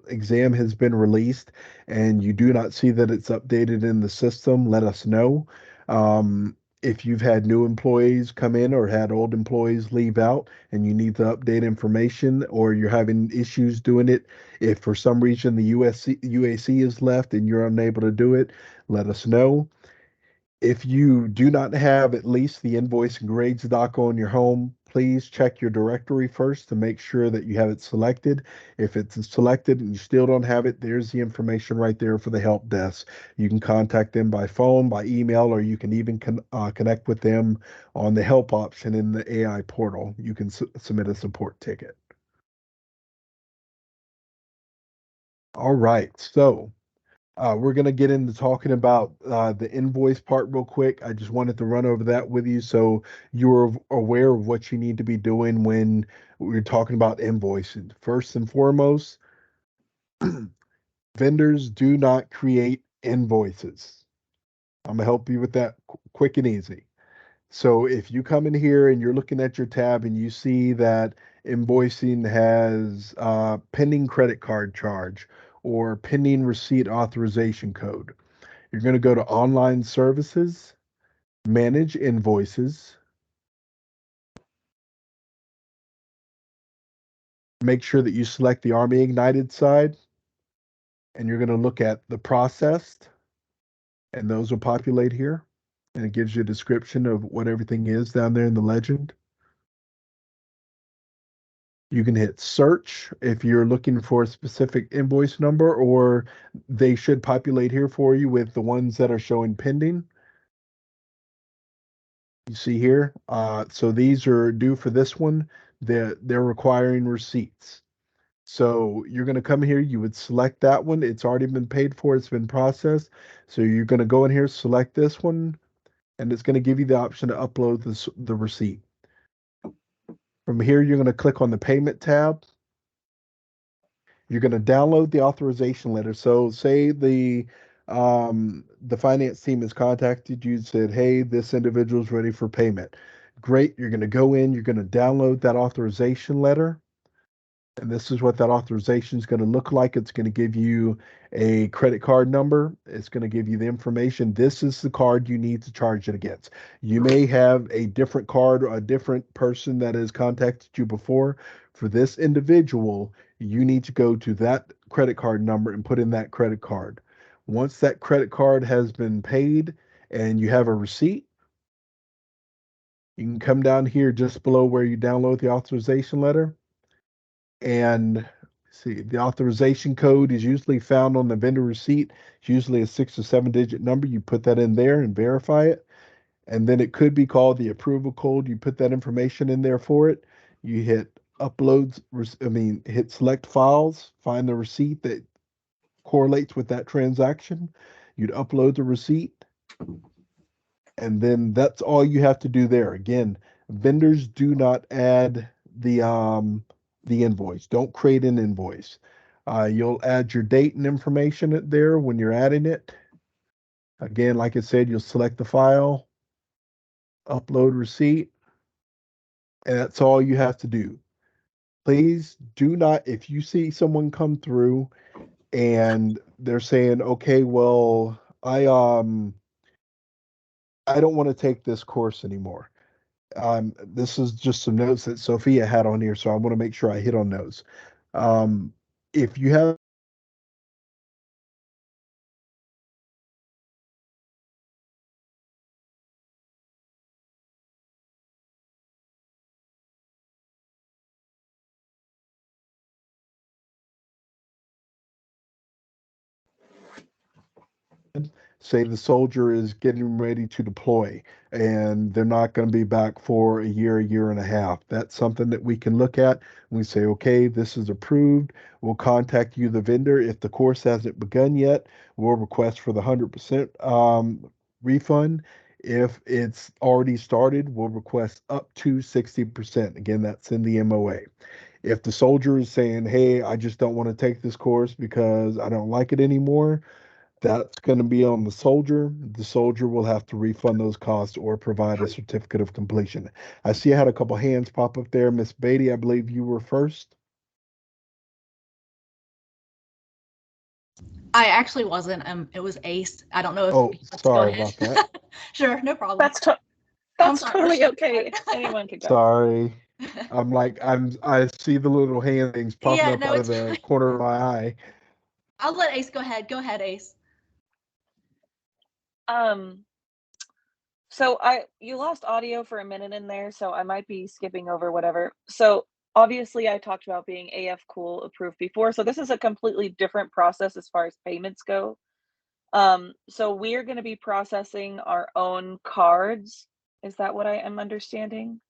exam has been released and you do not see that it's updated in the system, let us know. If you've had new employees come in or had old employees leave out and you need to update information or you're having issues doing it, if for some reason the UAC is left and you're unable to do it, let us know. If you do not have at least the invoice and grades doc on your home, please check your directory first to make sure that you have it selected. If it's selected and you still don't have it, there's the information right there for the help desk. You can contact them by phone, by email, or you can even connect with them on the help option in the AI portal. You can submit a support ticket. All right, so we're going to get into talking about the invoice part real quick. I just wanted to run over that with you so you're aware of what you need to be doing when we're talking about invoicing. First and foremost, vendors do not create invoices. I'm going to help you with that quick and easy. So if you come in here and you're looking at your tab and you see that invoicing has pending credit card charge or pending receipt authorization code, you're going to go to online services, manage invoices. Make sure that you select the Army Ignited side and you're going to look at the processed and those will populate here. And it gives you a description of what everything is down there in the legend. You can hit search if you're looking for a specific invoice number, or they should populate here for you with the ones that are showing pending. You see here, so these are due for this one. They're requiring receipts. So you're going to come here, you would select that one. It's already been paid for, it's been processed. So you're going to go in here, select this one, and it's going to give you the option to upload the receipt. From here, you're going to click on the payment tab. You're going to download the authorization letter. So say the finance team has contacted you and said, hey, this individual is ready for payment. Great. You're going to go in, you're going to download that authorization letter. And this is what that authorization is going to look like. It's going to give you a credit card number. It's going to give you the information. This is the card you need to charge it against. You may have a different card or a different person that has contacted you before. For this individual, you need to go to that credit card number and put in that credit card. Once that credit card has been paid and you have a receipt, you can come down here just below where you download the authorization letter. And see, the authorization code is usually found on the vendor receipt. It's usually a 6 or 7 digit number. You put that in there and verify it. And then it could be called the approval code. You put that information in there for it. You hit hit select files, find the receipt that correlates with that transaction. You'd upload the receipt. And then that's all you have to do there. Again, vendors do not add the invoice. Don't create an invoice. You'll add your date and information there when you're adding it. Again, like I said, you'll select the file, upload receipt, and that's all you have to do. Please do not, if you see someone come through and they're saying, okay, well, I don't want to take this course anymore. This is just some notes that Sophia had on here, so I want to make sure I hit on those. If you have say the soldier is getting ready to deploy and they're not going to be back for a year and a half. That's something that we can look at. We say, okay, this is approved. We'll contact you, the vendor. If the course hasn't begun yet, we'll request for the 100% refund. If it's already started, we'll request up to 60%. Again, that's in the MOA. If the soldier is saying, hey, I just don't want to take this course because I don't like it anymore, that's going to be on the soldier. The soldier will have to refund those costs or provide a certificate of completion. I see I had a couple hands pop up there. Miss Beatty, I believe you were first. I actually wasn't. It was Ace. I don't know if. Oh, let's go sorry ahead. about that. Sure, no problem. That's I'm sorry. totally okay. Anyone could go. Sorry. I see the little hand things popping Yeah, up no, out of it's the fine. corner of my eye. I'll let Ace go ahead. Go ahead, Ace. So you lost audio for a minute in there, so I might be skipping over whatever. So obviously I talked about being AF Cool approved before. So this is a completely different process as far as payments go. So we're going to be processing our own cards. Is that what I am understanding?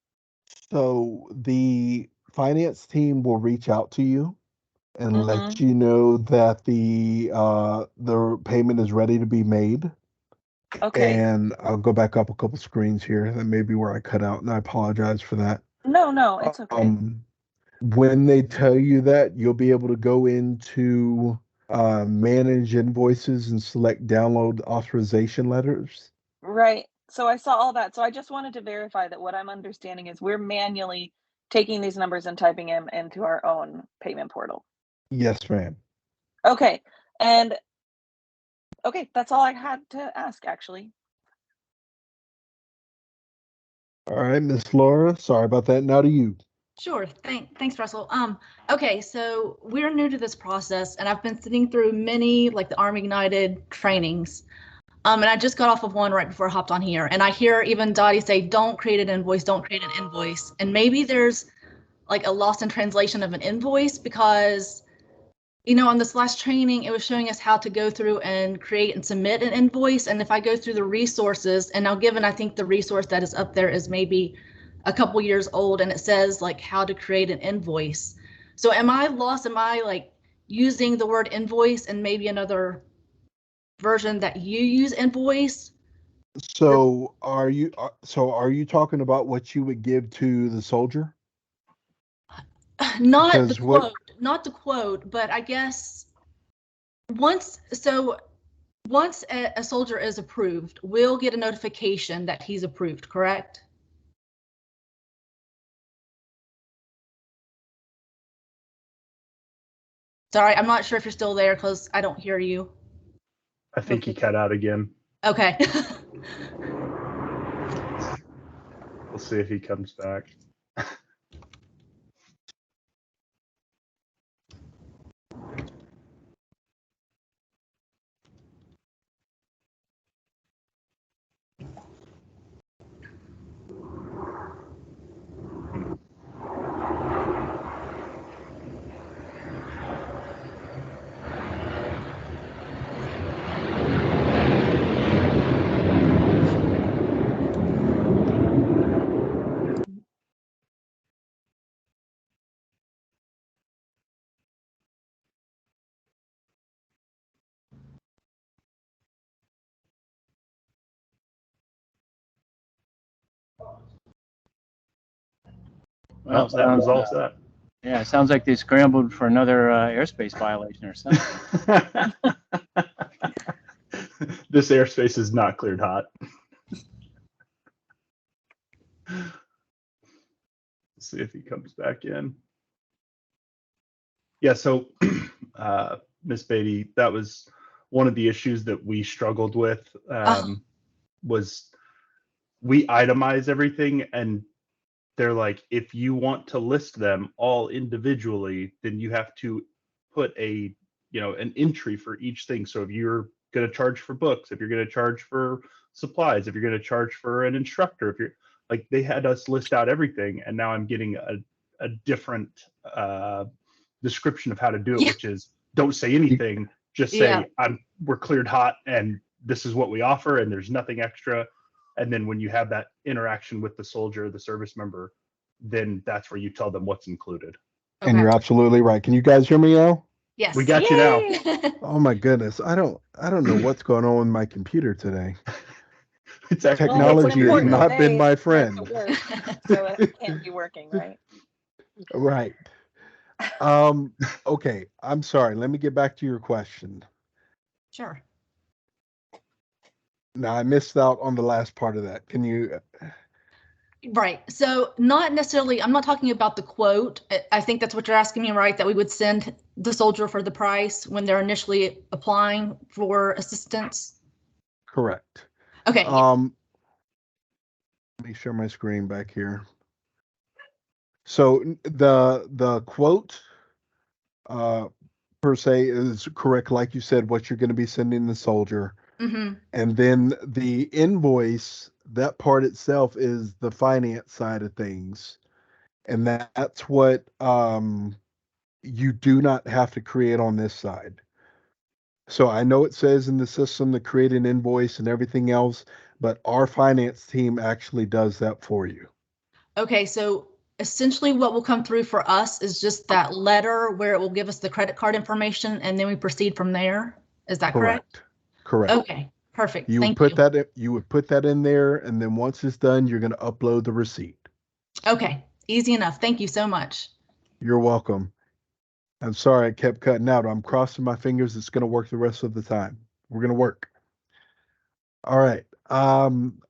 So the finance team will reach out to you and Mm-hmm. let you know that the payment is ready to be made. Okay. And I'll go back up a couple screens here. That may be where I cut out, and I apologize for that. No, it's okay. When they tell you that, you'll be able to go into manage invoices and select download authorization letters. Right. So I saw all that. So I just wanted to verify that what I'm understanding is we're manually taking these numbers and typing them into our own payment portal. Yes, ma'am. Okay. And okay, that's all I had to ask actually. All right, Miss Laura. Sorry about that. Now to you. Sure. Thanks, Russell. Okay, so we're new to this process, and I've been sitting through many, like the Army Ignited trainings. And I just got off of one right before I hopped on here, and I hear even Dottie say, "Don't create an invoice. Don't create an invoice." And maybe there's like a lost in translation of an invoice because, on this last training, it was showing us how to go through and create and submit an invoice. And if I go through the resources, and now given I think the resource that is up there is maybe a couple years old, and it says like how to create an invoice. So am I lost? Am I like using the word invoice and maybe another version that you use invoice? So are you talking about what you would give to the soldier? Not Because the what- quote, not the quote, but I guess once a soldier is approved, we'll get a notification that he's approved, correct? Sorry, I'm not sure if you're still there because I don't hear you. I think he cut out again. Okay. We'll see if he comes back. Well, that was all set. Yeah, it sounds like they scrambled for another airspace violation or something. This airspace is not cleared hot. Let's see if he comes back in. Yeah, so Miss Beatty, that was one of the issues that we struggled with, was we itemize everything, and they're like, if you want to list them all individually, then you have to put a, an entry for each thing. So if you're going to charge for books, if you're going to charge for supplies, if you're going to charge for an instructor, if you're like, they had us list out everything, and now I'm getting a different description of how to do it, Yeah. which is don't say anything, just say we're cleared hot and this is what we offer and there's nothing extra. And then when you have that interaction with the soldier, the service member, then that's where you tell them what's included. And you're absolutely right. Can you guys hear me now? Yes. We got you now. Oh my goodness. I don't know what's going on with my computer today. It's actually Technology has important not day been my at friend. work, so it can't be working, right? Right. Okay. I'm sorry. Let me get back to your question. Sure. Now I missed out on the last part of that. Can you? Right. So not necessarily, I'm not talking about the quote. I think that's what you're asking me, right? That we would send the soldier for the price when they're initially applying for assistance. Correct. Okay. Let me share my screen back here. So the quote per se is correct, like you said, what you're going to be sending the soldier. Mm-hmm. And then the invoice, that part itself is the finance side of things. And that's what you do not have to create on this side. So I know it says in the system to create an invoice and everything else, but our finance team actually does that for you. Okay. So essentially what will come through for us is just that letter where it will give us the credit card information and then we proceed from there. Is that correct? Correct. Okay. Perfect. You would Thank put you. that you would put that in there, and then once it's done, you're going to upload the receipt. Okay. Easy enough. Thank you so much. You're welcome. I'm sorry I kept cutting out. I'm crossing my fingers. It's going to work the rest of the time. We're going to work. All right.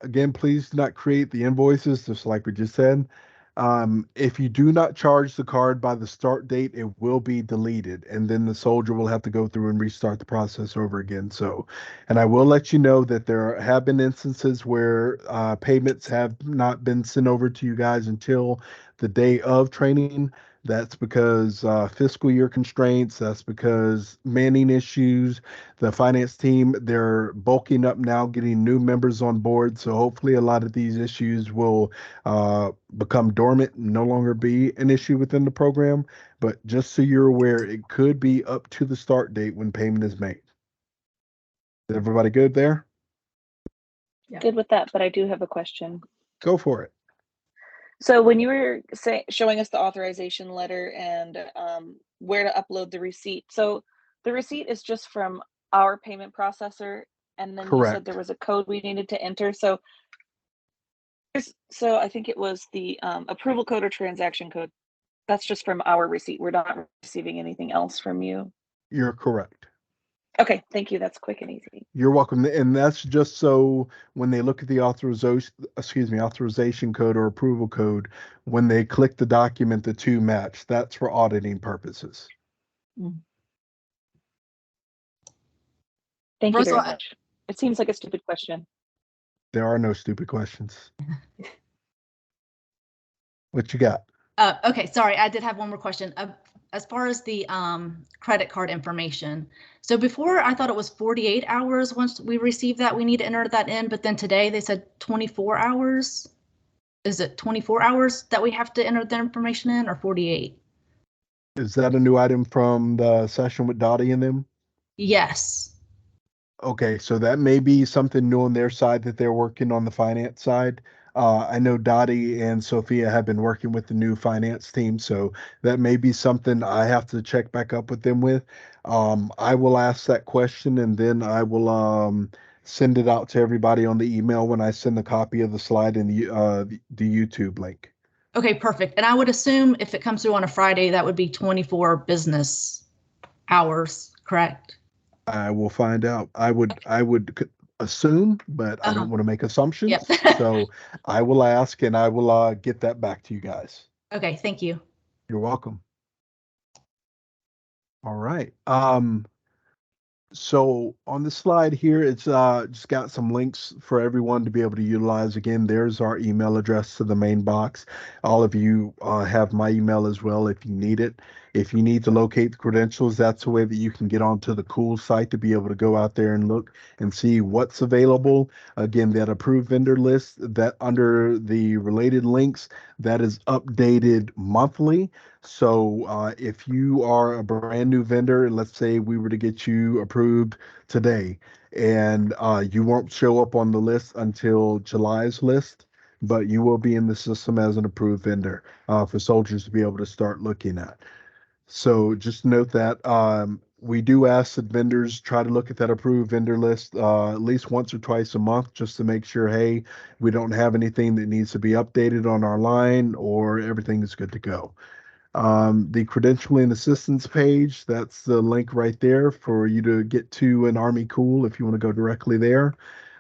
Again, please do not create the invoices, just like we just said. If you do not charge the card by the start date, it will be deleted, and then the soldier will have to go through and restart the process over again. So, and I will let you know that there have been instances where payments have not been sent over to you guys until the day of training. That's because fiscal year constraints. That's because manning issues. The finance team, they're bulking up now, getting new members on board. So hopefully a lot of these issues will become dormant and no longer be an issue within the program. But just so you're aware, it could be up to the start date when payment is made. Is everybody good there? Good with that, but I do have a question. Go for it. So when you were showing us the authorization letter and where to upload the receipt, so the receipt is just from our payment processor, and then you said there was a code we needed to enter. So I think it was the approval code or transaction code. That's just from our receipt. We're not receiving anything else from you. You're correct. Okay, thank you. That's quick and easy. You're welcome. And that's just so when they look at the authorization code or approval code, when they click the document, the two match. That's for auditing purposes. Thank you very much. It seems like a stupid question. There are no stupid questions. What you got? Okay, sorry, I did have one more question. As far as the credit card information, so before I thought it was 48 hours once we receive that, we need to enter that in, but then today they said 24 hours. Is it 24 hours that we have to enter the information in, or 48? Is that a new item from the session with Dottie and them? Yes. Okay, so that may be something new on their side that they're working on the finance side. I know Dottie and Sophia have been working with the new finance team, so that may be something I have to check back up with them with. I will ask that question, and then I will send it out to everybody on the email when I send the copy of the slide and the YouTube link. Okay, perfect. And I would assume if it comes through on a Friday, that would be 24 business hours, correct? I will find out. I would assume, but I don't want to make assumptions. Yep. So I will ask, and I will get that back to you guys. Okay, thank you. You're welcome. All right. So on the slide here, it's just got some links for everyone to be able to utilize. Again, there's our email address to the main box. All of you have my email as well if you need it. If you need to locate the credentials, that's the way that you can get onto the Cool site to be able to go out there and look and see what's available. Again, that approved vendor list that under the related links, that is updated monthly. So if you are a brand new vendor, and let's say we were to get you approved today, and you won't show up on the list until July's list, but you will be in the system as an approved vendor for soldiers to be able to start looking at. So just note that we do ask that vendors try to look at that approved vendor list at least once or twice a month just to make sure, hey, we don't have anything that needs to be updated on our line or everything is good to go. The credentialing assistance page, that's the link right there for you to get to an Army Cool if you want to go directly there.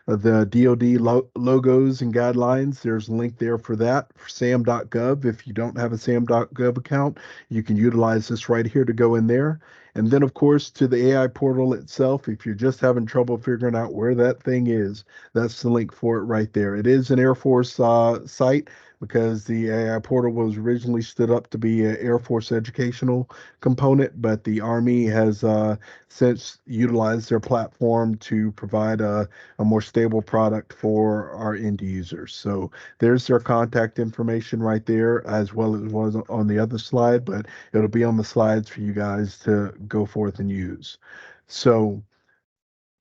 The DoD logos and guidelines, there's a link there for that for sam.gov. If you don't have a sam.gov account, you can utilize this right here to go in there. And then, of course, to the AI portal itself, if you're just having trouble figuring out where that thing is, that's the link for it right there. It is an Air Force site because the AI portal was originally stood up to be an Air Force educational component, but the Army has since utilized their platform to provide a more stable product for our end users. So there's their contact information right there, as well as was on the other slide, but it'll be on the slides for you guys to go forth and use. So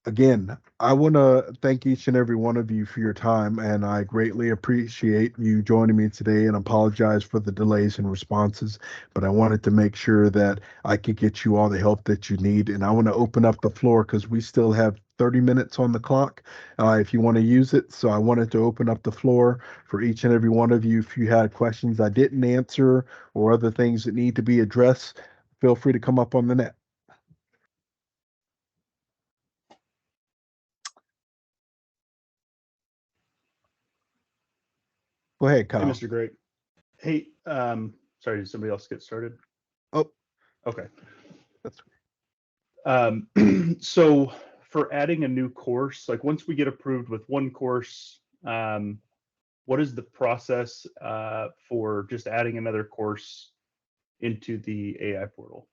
again, I want to thank each and every one of you for your time, and I greatly appreciate you joining me today and apologize for the delays in responses, but I wanted to make sure that I could get you all the help that you need. And I want to open up the floor because we still have 30 minutes on the clock if you want to use it. So I wanted to open up the floor for each and every one of you. If you had questions I didn't answer or other things that need to be addressed, feel free to come up on the net. Go ahead, Kyle. Hey, Mr. Great. Hey, sorry, did somebody else get started? Oh, okay. That's so for adding a new course, like once we get approved with one course, what is the process for just adding another course into the AI portal?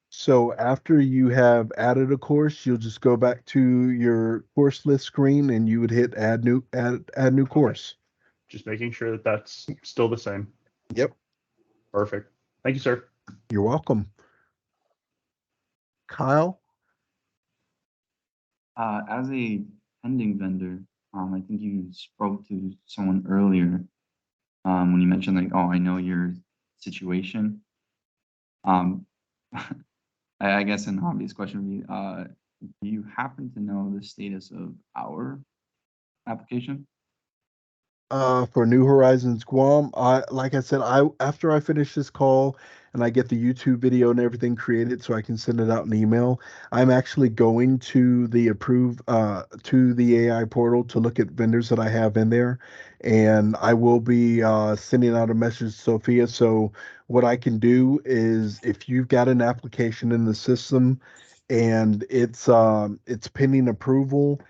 So after you have added a course, you'll just go back to your course list screen and you would hit add new course. Just making sure that that's still the same. Yep. Perfect. Thank you, sir. You're welcome. Kyle? As a pending vendor, I think you spoke to someone earlier when you mentioned like, oh, I know your situation. I guess an obvious question would be, do you happen to know the status of our application? For New Horizons Guam, like I said, after I finish this call and I get the YouTube video and everything created so I can send it out in email, I'm actually going to the to the AI portal to look at vendors that I have in there, and I will be sending out a message to Sophia. So what I can do is if you've got an application in the system and it's pending approval,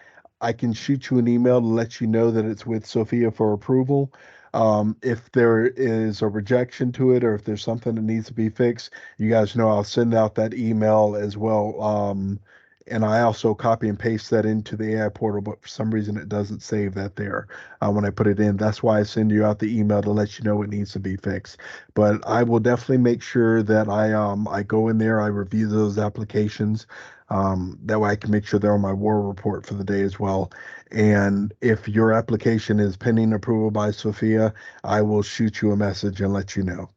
I can shoot you an email to let you know that it's with Sophia for approval. If there is a rejection to it or if there's something that needs to be fixed, you guys know I'll send out that email as well. And I also copy and paste that into the AI portal, but for some reason it doesn't save that there when I put it in. That's why I send you out the email to let you know it needs to be fixed. But I will definitely make sure that I go in there, I review those applications. That way I can make sure they're on my war report for the day as well. And if your application is pending approval by Sophia, I will shoot you a message and let you know.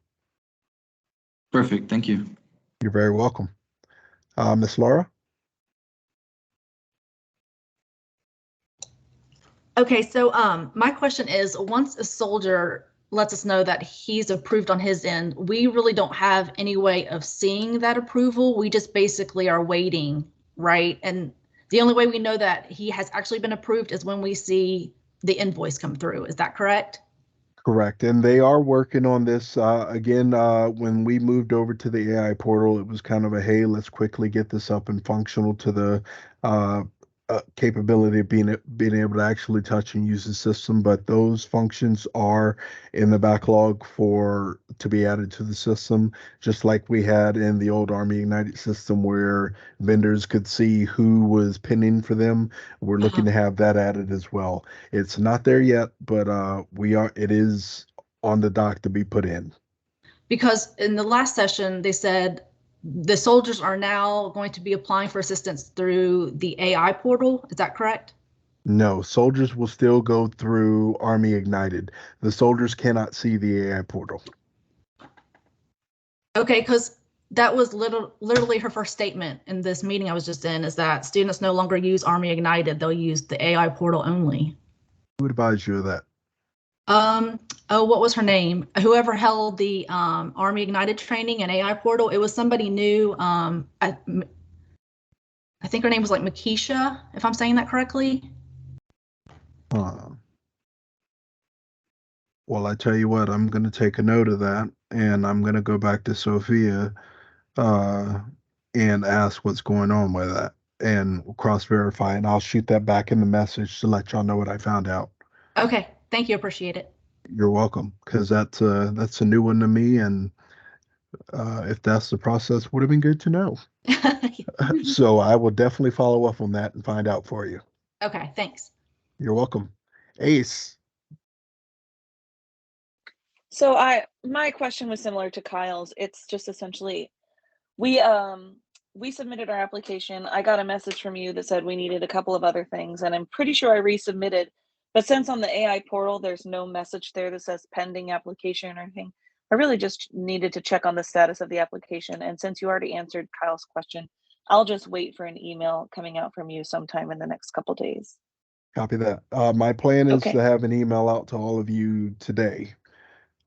Perfect. Thank you. You're very welcome. Miss Laura? Okay, so my question is, once a soldier lets us know that he's approved on his end, we really don't have any way of seeing that approval. We just basically are waiting, right? And the only way we know that he has actually been approved is when we see the invoice come through. Is that correct? Correct. And they are working on this. Again, when we moved over to the AI portal, it was kind of a, hey, let's quickly get this up and functional to the uh, capability of being able to actually touch and use the system. But those functions are in the backlog for to be added to the system, just like we had in the old Army Ignited system where vendors could see who was pinning for them. We're looking to have that added as well. It's not there yet, but it is on the dock to be put in. Because in the last session, they said the soldiers are now going to be applying for assistance through the AI portal. Is that correct? No, soldiers will still go through Army Ignited. The soldiers cannot see the AI portal. Okay, because that was literally her first statement in this meeting I was just in, is that students no longer use Army Ignited. They'll use the AI portal only. Who advised you of that? Oh, what was her name? Whoever held the Army Ignited training and AI portal, it was somebody new. I think her name was like Makisha, if I'm saying that correctly. Well, I tell you what, I'm going to take a note of that, and I'm going to go back to Sophia and ask what's going on with that and cross-verify, and I'll shoot that back in the message to let y'all know what I found out. Okay, thank you, appreciate it. You're welcome, because that's a new one to me, and if that's the process, would have been good to know. So I will definitely follow up on that and find out for you. Okay, thanks. You're welcome. Ace. So my question was similar to Kyle's. It's just essentially we submitted our application. I got a message from you that said we needed a couple of other things, and I'm pretty sure I resubmitted. But since on the AI portal there's no message there that says pending application or anything, I really just needed to check on the status of the application. And since you already answered Kyle's question, I'll just wait for an email coming out from you sometime in the next couple days. Copy that. My plan is Okay. to have an email out to all of you today.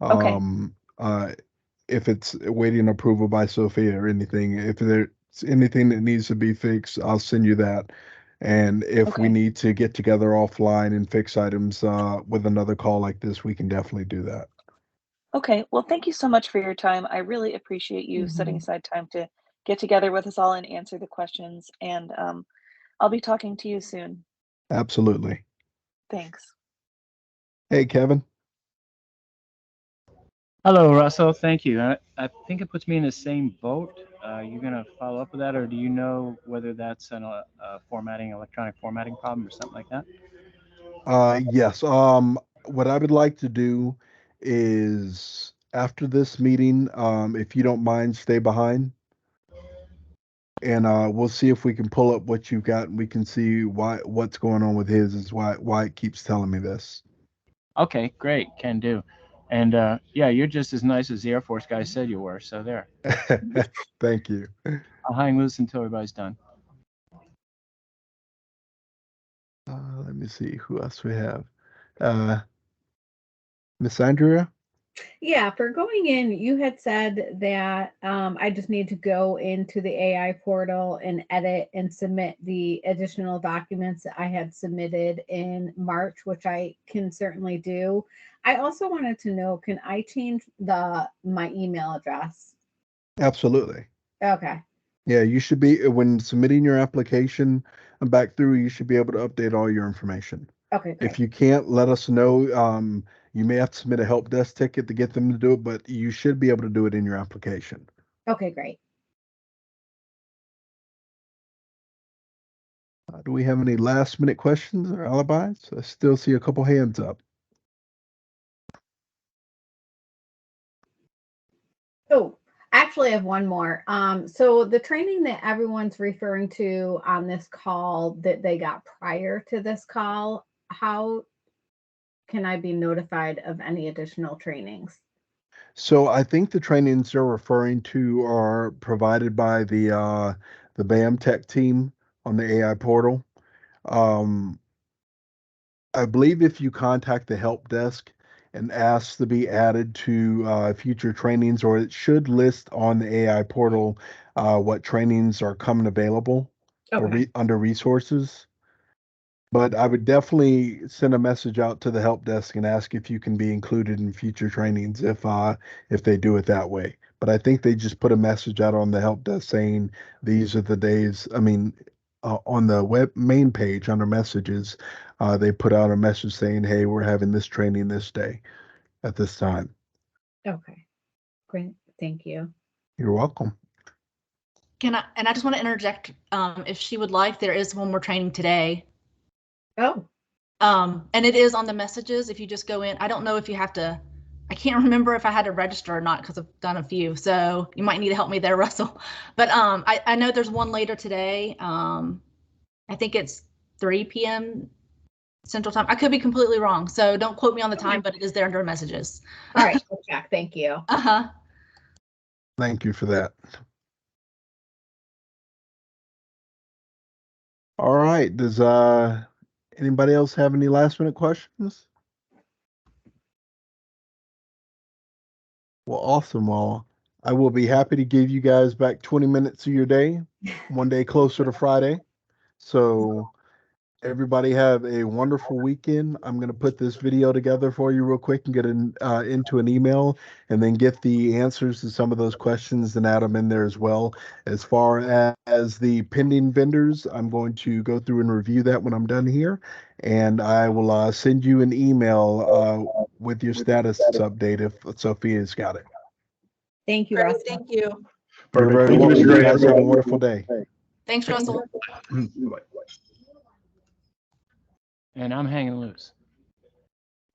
Okay. If it's waiting approval by Sophia or anything, if there's anything that needs to be fixed, I'll send you that. And if we Okay. need to get together offline and fix items with another call like this, we can definitely do that. Okay. Well, thank you so much for your time. I really appreciate you setting aside time to get together with us all and answer the questions. And I'll be talking to you soon. Absolutely. Thanks. Hey, Kevin. Hello, Russell. Thank you. I think it puts me in the same boat. You going to follow up with that, or do you know whether that's an electronic formatting problem or something like that? Yes. What I would like to do is after this meeting, if you don't mind, stay behind. And we'll see if we can pull up what you've got and we can see what's going on with his is why it keeps telling me this. Okay, great. Can do. And yeah, you're just as nice as the Air Force guy said you were. So there. Thank you. I'll hang loose until everybody's done. Let me see who else we have. Miss Andrea? Yeah, for going in, you had said that I just need to go into the AI portal and edit and submit the additional documents that I had submitted in March, which I can certainly do. I also wanted to know, can I change my email address? Absolutely. Okay. Yeah, you should be, when submitting your application back through, you should be able to update all your information. Okay, great. If you can't, let us know. You may have to submit a help desk ticket to get them to do it, but you should be able to do it in your application. Okay, great. Do we have any last minute questions or alibis? I still see a couple hands up. Oh, actually, I have one more. So the training that everyone's referring to on this call that they got prior to this call, how can I be notified of any additional trainings? So I think the trainings they're referring to are provided by the BAM Tech team on the AI portal. I believe if you contact the help desk and ask to be added to future trainings, or it should list on the AI portal what trainings are coming available or Okay. under resources. But I would definitely send a message out to the help desk and ask if you can be included in future trainings if they do it that way. But I think they just put a message out on the help desk saying these are the days. I mean, on the web main page under messages, they put out a message saying, "Hey, we're having this training this day at this time." Okay, great, thank you. You're welcome. And I just want to interject, if she would like, there is one more training today. Oh, And it is on the messages. If you just go in, I don't know if you have to, I can't remember if I had to register or not because I've done a few. So you might need to help me there, Russell. But I know there's one later today. I think it's 3 p.m. Central Time. I could be completely wrong. So don't quote me on the time, but it is there under messages. all right, we'll check. Thank you. Uh-huh. Thank you for that. All right. Does anybody else have any last minute questions? Well, awesome. Well, I will be happy to give you guys back 20 minutes of your day, one day closer to Friday. So everybody have a wonderful weekend. I'm going to put this video together for you real quick and get into an email and then get the answers to some of those questions and add them in there as well. As far as the pending vendors, I'm going to go through and review that when I'm done here. And I will send you an email with your status update if Sophia's got it. Thank you, Great, Russell. thank you. You're Perfect. very Thank you, welcome. Mr. You Gray. guys have a wonderful day. Thanks, Russell. Bye-bye. And I'm hanging loose.